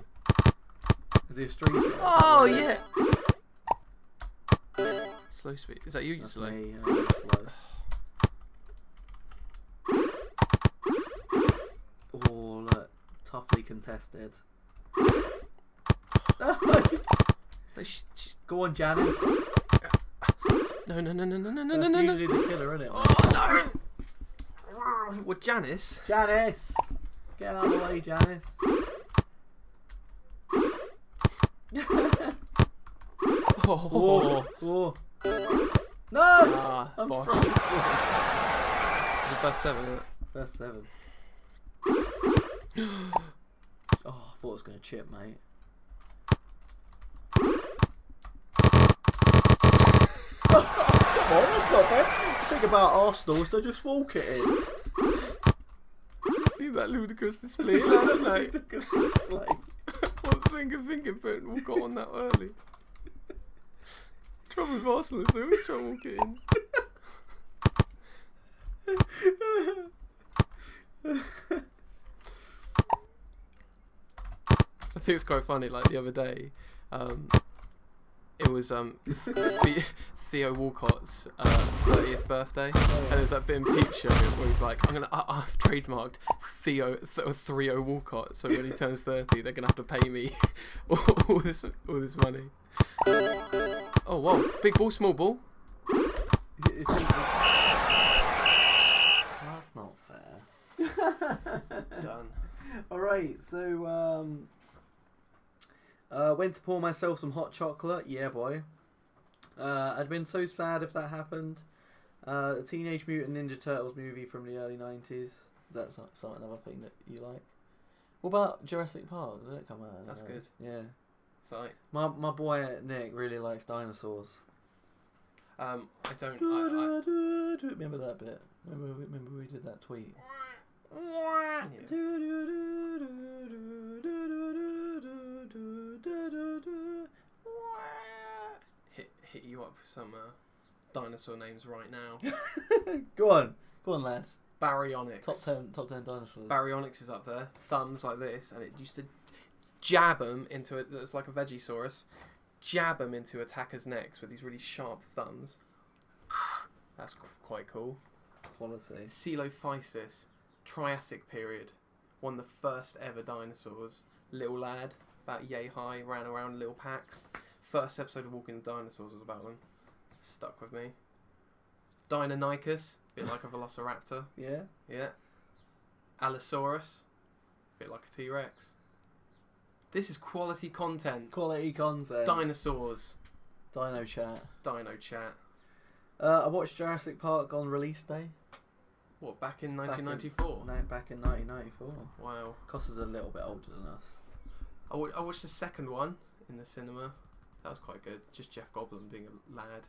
[SPEAKER 1] Is he a streaker?
[SPEAKER 2] Oh, yeah. Slow speed. Is that you,
[SPEAKER 1] That's
[SPEAKER 2] slow?
[SPEAKER 1] me, slow. Oh, look. Toughly contested. Go on, Janice.
[SPEAKER 2] No.
[SPEAKER 1] That's usually the killer, isn't it?
[SPEAKER 2] Oh, no. What, Janice?
[SPEAKER 1] Janice! Get out of the way, Janice. Oh. No! I'm
[SPEAKER 2] bosh.
[SPEAKER 1] frozen.
[SPEAKER 2] The first 7, isn't it?
[SPEAKER 1] First 7. Oh, I thought it was going to chip, mate. Come on, that's not fair. The thing about Arsenal is they just walk it in.
[SPEAKER 2] See that ludicrous display last night?
[SPEAKER 1] Ludicrous display.
[SPEAKER 2] What's finger putting will got on that early? Trouble with Arsenal is they always try to walk it in. I think it's quite funny. Like the other day, it was Theo Walcott's 30th birthday, and there's that bit in Peep Show where he's like, I've trademarked Theo Walcott, so when he turns 30, they're gonna have to pay me all this money. Oh whoa! Big ball, small ball.
[SPEAKER 1] That's not fair.
[SPEAKER 2] Done.
[SPEAKER 1] Alright, so went to pour myself some hot chocolate. Yeah, boy. I'd been so sad if that happened. The Teenage Mutant Ninja Turtles movie from the early 90s. Is that another thing that you like? What about Jurassic Park? Did it come out?
[SPEAKER 2] That's good.
[SPEAKER 1] Yeah.
[SPEAKER 2] So
[SPEAKER 1] My boy Nick really likes dinosaurs.
[SPEAKER 2] I don't.
[SPEAKER 1] Remember that bit? Remember we did that tweet?
[SPEAKER 2] Yeah. Hit you up with some dinosaur names right now.
[SPEAKER 1] Go on, lad.
[SPEAKER 2] Baryonyx.
[SPEAKER 1] Top 10 dinosaurs.
[SPEAKER 2] Baryonyx is up there. Thumbs like this, and it used to jab them into it. It's like a Vegisaurus. Jab them into attackers' necks with these really sharp thumbs. That's quite cool.
[SPEAKER 1] Quality.
[SPEAKER 2] Coelophysis, Triassic period. One of the first ever dinosaurs. Little lad, about yay high, ran around in little packs. First episode of Walking the Dinosaurs was about them. Stuck with me. Deinonychus, bit like a velociraptor.
[SPEAKER 1] Yeah.
[SPEAKER 2] Yeah. Allosaurus, bit like a T-Rex. This is quality content.
[SPEAKER 1] Quality content.
[SPEAKER 2] Dinosaurs.
[SPEAKER 1] Dino chat.
[SPEAKER 2] Dino chat.
[SPEAKER 1] I watched Jurassic Park on release day.
[SPEAKER 2] What, back in 1994?
[SPEAKER 1] Back in 1994.
[SPEAKER 2] Wow.
[SPEAKER 1] Costa's a little bit older than us.
[SPEAKER 2] I watched the second one in the cinema. That was quite good. Just Jeff Goldblum being a lad.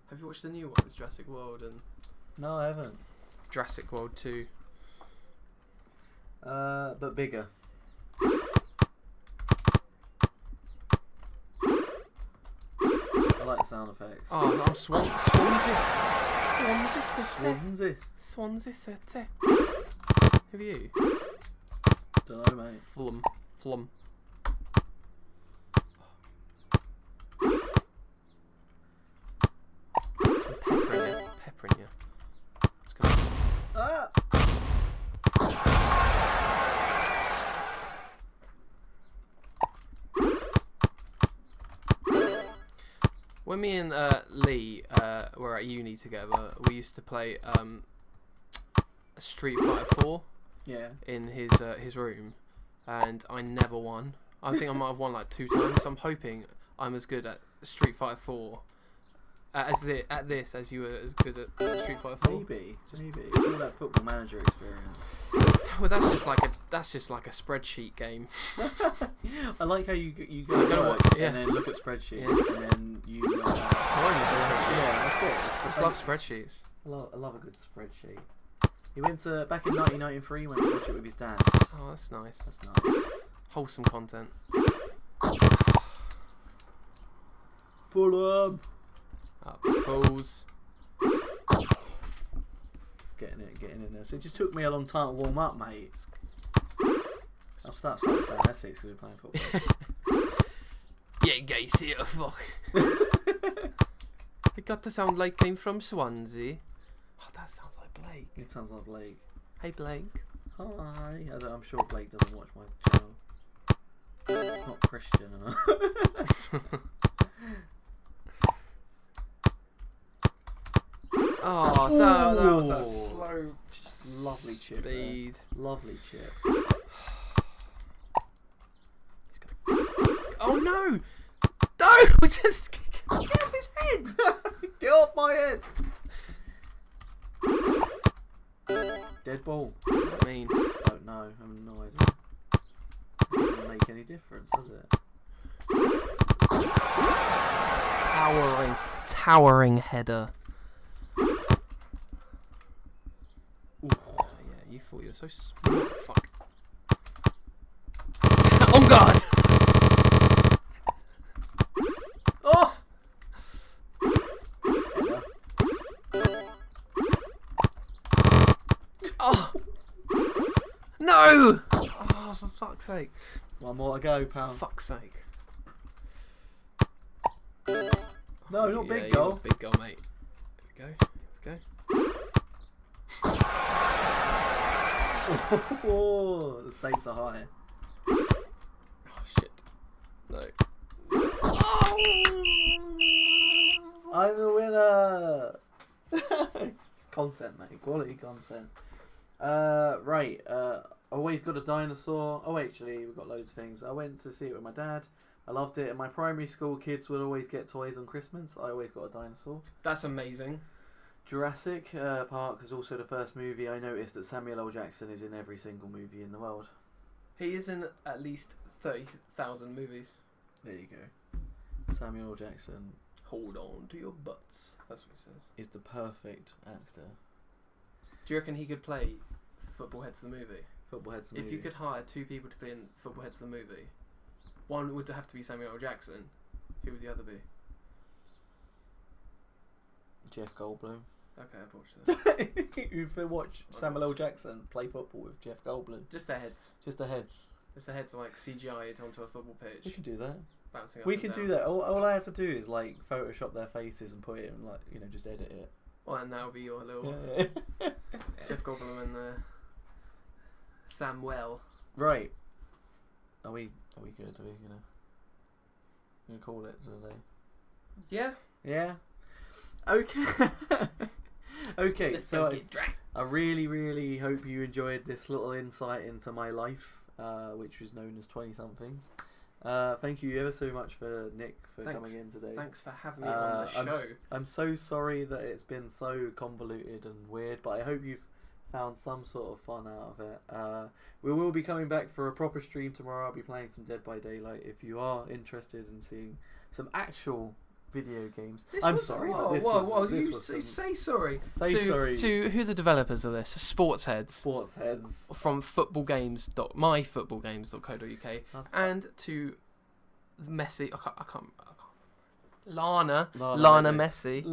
[SPEAKER 2] Have you watched the new one? It's Jurassic World and...
[SPEAKER 1] No, I haven't.
[SPEAKER 2] Jurassic World 2.
[SPEAKER 1] But bigger. I like the sound effects.
[SPEAKER 2] Oh, I'm Swansea. Swansea City.
[SPEAKER 1] Swansea.
[SPEAKER 2] Swansea City. Have you?
[SPEAKER 1] Don't know, mate.
[SPEAKER 2] Flum. Peppering you. It's gonna...
[SPEAKER 1] Ah!
[SPEAKER 2] When me and Lee were at uni together, we used to play Street Fighter 4 in his room, and I never won. I think I might have won like 2 times. So I'm hoping I'm as good at Street Fighter 4 as you were as good at Street Fighter 4.
[SPEAKER 1] Maybe. It's all that Football Manager experience.
[SPEAKER 2] Well, that's just like a spreadsheet game.
[SPEAKER 1] I like how you go to work and then look at spreadsheets and then you. Yeah, that's it.
[SPEAKER 2] I just love spreadsheets.
[SPEAKER 1] I love a good spreadsheet. He went to back in 1993. Went to watch it with his dad.
[SPEAKER 2] Oh, that's nice.
[SPEAKER 1] That's nice.
[SPEAKER 2] Wholesome content.
[SPEAKER 1] Fulham.
[SPEAKER 2] Up the fools.
[SPEAKER 1] Getting in there. So it just took me a long time to warm up, mate. I'll start saying Essex because we're playing football.
[SPEAKER 2] Yeah, guys, here, fuck. It got to sound like came from Swansea. Oh, that sounds like Blake.
[SPEAKER 1] It sounds like Blake.
[SPEAKER 2] Hey, Blake.
[SPEAKER 1] Hi. I'm sure Blake doesn't watch my channel. It's not Christian enough.
[SPEAKER 2] Oh, so that was a slow,
[SPEAKER 1] lovely chip.
[SPEAKER 2] Speed.
[SPEAKER 1] Lovely chip.
[SPEAKER 2] He's gonna... Oh no! No! Just get off his head!
[SPEAKER 1] Get off my head! Dead ball.
[SPEAKER 2] I mean,
[SPEAKER 1] Don't know. I have no idea. It doesn't make any difference, does it?
[SPEAKER 2] towering header. Yeah, you thought you were so smart. Fuck. Oh God!
[SPEAKER 1] Oh!
[SPEAKER 2] Oh! No! Oh, for fuck's sake.
[SPEAKER 1] One more to go, pal.
[SPEAKER 2] Fuck's sake.
[SPEAKER 1] No, not
[SPEAKER 2] Yeah,
[SPEAKER 1] big
[SPEAKER 2] you're
[SPEAKER 1] goal.
[SPEAKER 2] a big goal, mate. Here we go.
[SPEAKER 1] Oh, the stakes are high.
[SPEAKER 2] Oh shit. No.
[SPEAKER 1] I'm the winner! Content, mate. Quality content. Right. Always got a dinosaur. Oh, actually, we've got loads of things. I went to see it with my dad. I loved it. In my primary school, kids would always get toys on Christmas. I always got a dinosaur.
[SPEAKER 2] That's amazing.
[SPEAKER 1] Jurassic Park is also the first movie I noticed that Samuel L. Jackson is in every single movie in the world.
[SPEAKER 2] He is in at least 30,000 movies.
[SPEAKER 1] There you go. Samuel L. Jackson
[SPEAKER 2] Hold on to your butts. That's what he says.
[SPEAKER 1] is the perfect actor.
[SPEAKER 2] Do you reckon he could play Football Heads the movie?
[SPEAKER 1] Football Heads the
[SPEAKER 2] If
[SPEAKER 1] movie.
[SPEAKER 2] you could hire 2 people to be in Football Heads the movie, one would have to be Samuel L. Jackson. Who would the other be?
[SPEAKER 1] Jeff Goldblum.
[SPEAKER 2] Okay, I'd watch that.
[SPEAKER 1] You've watched Samuel L. Jackson play football with Jeff Goldblum.
[SPEAKER 2] Just their heads.
[SPEAKER 1] Just the heads.
[SPEAKER 2] Just their heads are like CGI'd onto a football
[SPEAKER 1] We
[SPEAKER 2] pitch.
[SPEAKER 1] could do that.
[SPEAKER 2] bouncing up
[SPEAKER 1] We
[SPEAKER 2] and
[SPEAKER 1] can
[SPEAKER 2] down.
[SPEAKER 1] do that. All I have to do is like Photoshop their faces and put it in, like, you know, just edit it.
[SPEAKER 2] Well, and that'll be your little Jeff Goldblum and Samuel.
[SPEAKER 1] Right. Are we good? Are we gonna call it today?
[SPEAKER 2] Yeah.
[SPEAKER 1] Yeah. Okay. Okay.
[SPEAKER 2] Let's
[SPEAKER 1] So
[SPEAKER 2] go get drank.
[SPEAKER 1] I really, really hope you enjoyed this little insight into my life, which was known as 20 somethings. Thank you ever so much for Nick for coming in today.
[SPEAKER 2] Thanks for having me on the show.
[SPEAKER 1] I'm so sorry that it's been so convoluted and weird, but I hope you've found some sort of fun out of it. We will be coming back for a proper stream tomorrow. I'll be playing some Dead by Daylight. If you are interested in seeing some actual video games, I'm sorry.
[SPEAKER 2] You say sorry.
[SPEAKER 1] Say sorry
[SPEAKER 2] to who the developers of this? Sportsheads from myfootballgames.co.uk and to Messi. I can't. Lana Messi.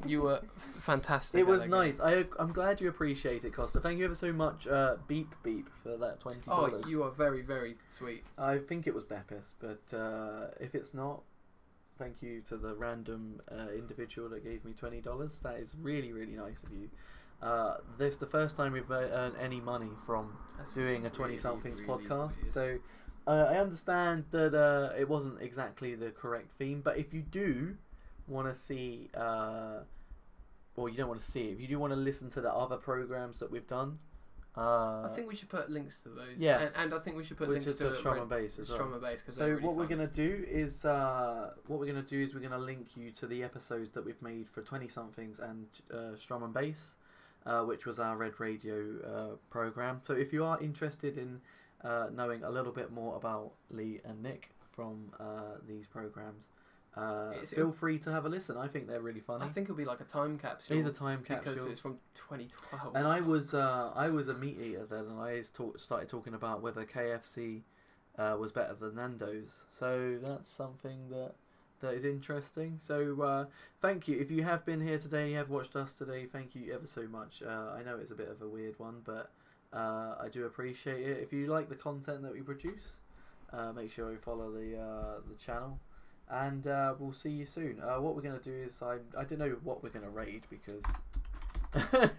[SPEAKER 2] You were fantastic.
[SPEAKER 1] It was nice. I'm glad you appreciate it, Costa. Thank you ever so much, Beep Beep, for that $20.
[SPEAKER 2] Oh, you are very, very sweet.
[SPEAKER 1] I think it was Beppis, but if it's not, thank you to the random individual that gave me $20. That is really, really nice of you. This is the first time we've earned any money from doing a 20-somethings podcast, so I understand that it wasn't exactly the correct theme, but if you do want to see, well, you don't want to see it, if you do want to listen to the other programs that we've done,
[SPEAKER 2] I think we should put links to those.
[SPEAKER 1] Yeah,
[SPEAKER 2] and I think we should put links to
[SPEAKER 1] Strum and Bass as well.
[SPEAKER 2] Strum and Bass,
[SPEAKER 1] so really we're gonna do is we're gonna link you to the episodes that we've made for 20-somethings and Strum and Bass, which was our Red Radio program. So if you are interested in knowing a little bit more about Lee and Nick from these programs, feel free to have a listen. I think they're really funny.
[SPEAKER 2] I think it'll be like a time capsule.
[SPEAKER 1] It is a time capsule
[SPEAKER 2] because it's from 2012.
[SPEAKER 1] And I was a meat eater then, and I started talking about whether KFC was better than Nando's. So that's something that is interesting. So thank you. If you have been here today and you have watched us today, thank you ever so much. I know it's a bit of a weird one, but I do appreciate it. If you like the content that we produce, make sure you follow the channel, and we'll see you soon. What we're going to do is I don't know what we're going to raid, because
[SPEAKER 2] does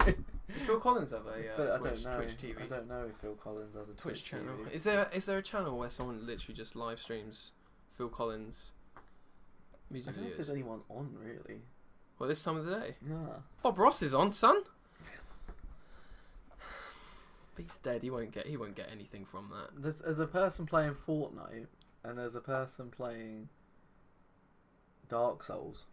[SPEAKER 2] Phil Collins have a Twitch TV?
[SPEAKER 1] I don't know if Phil Collins has a
[SPEAKER 2] Twitch channel.
[SPEAKER 1] TV.
[SPEAKER 2] Is there a channel where someone literally just live streams Phil Collins music
[SPEAKER 1] I don't know if
[SPEAKER 2] videos?
[SPEAKER 1] there's anyone on, really.
[SPEAKER 2] Well, this time of the day.
[SPEAKER 1] Yeah.
[SPEAKER 2] Bob Ross is on, son. But he's dead. He won't get anything from that.
[SPEAKER 1] There's a person playing Fortnite, and there's a person playing Dark Souls.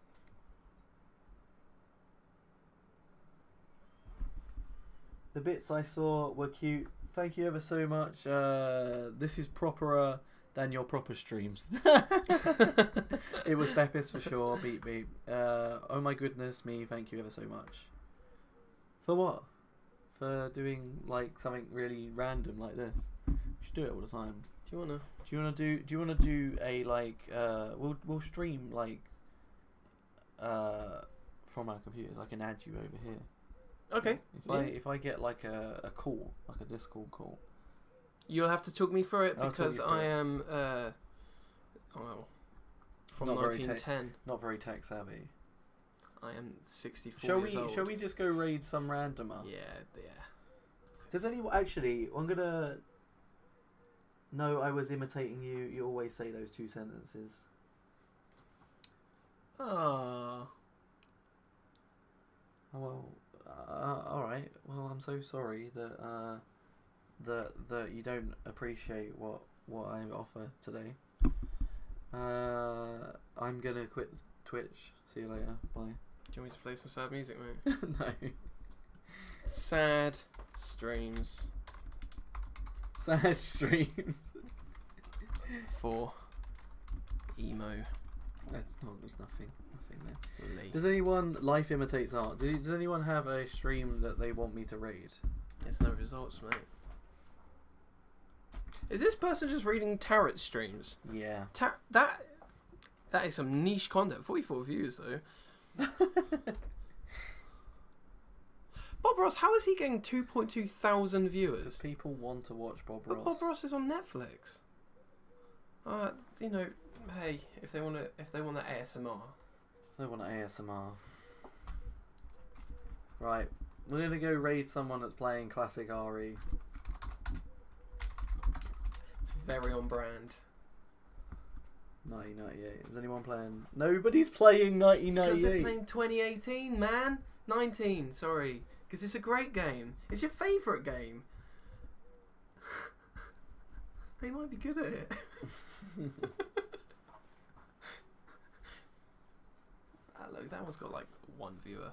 [SPEAKER 1] The bits I saw were cute. Thank you ever so much. This is properer than your proper streams. It was Beppis for sure. Beep beep. Oh my goodness me! Thank you ever so much. For what? For doing like something really random like this. You should do it all the time.
[SPEAKER 2] Do you wanna
[SPEAKER 1] do a like we'll stream like from our computers. I can add you over here.
[SPEAKER 2] Okay.
[SPEAKER 1] If I get like a call, like a Discord call,
[SPEAKER 2] you'll have to talk me through it,
[SPEAKER 1] I'll
[SPEAKER 2] because
[SPEAKER 1] talk you through
[SPEAKER 2] I am from 1910.
[SPEAKER 1] Not very tech savvy.
[SPEAKER 2] I am 64 years old.
[SPEAKER 1] Shall we just go raid some randomer?
[SPEAKER 2] Yeah.
[SPEAKER 1] Does anyone actually? I'm gonna. No, I was imitating you. You always say those two sentences.
[SPEAKER 2] Oh.
[SPEAKER 1] Oh well. All right. Well, I'm so sorry that that you don't appreciate what I offer today. I'm gonna quit Twitch. See you later. Bye.
[SPEAKER 2] Do you want me to play some sad music, mate?
[SPEAKER 1] No.
[SPEAKER 2] Sad streams.
[SPEAKER 1] Sad streams.
[SPEAKER 2] For emo.
[SPEAKER 1] There's nothing there.
[SPEAKER 2] Lee.
[SPEAKER 1] Does anyone life imitates art? Does anyone have a stream that they want me to raid?
[SPEAKER 2] There's no results, mate. Is this person just reading tarot streams?
[SPEAKER 1] Yeah.
[SPEAKER 2] That is some niche content. 44 views though. Bob Ross, how is he getting 2.2 thousand viewers?
[SPEAKER 1] People want to watch Bob Ross.
[SPEAKER 2] But Bob Ross is on Netflix. You know, hey, if they want that ASMR.
[SPEAKER 1] They want ASMR. Right, we're gonna go raid someone that's playing classic RE.
[SPEAKER 2] It's very on brand.
[SPEAKER 1] 1998. Is anyone playing? Nobody's playing 1998.
[SPEAKER 2] Because they're playing 2018, man. 19, sorry. Because it's a great game. It's your favourite game. They might be good at it. Look, that one's got like 1 viewer.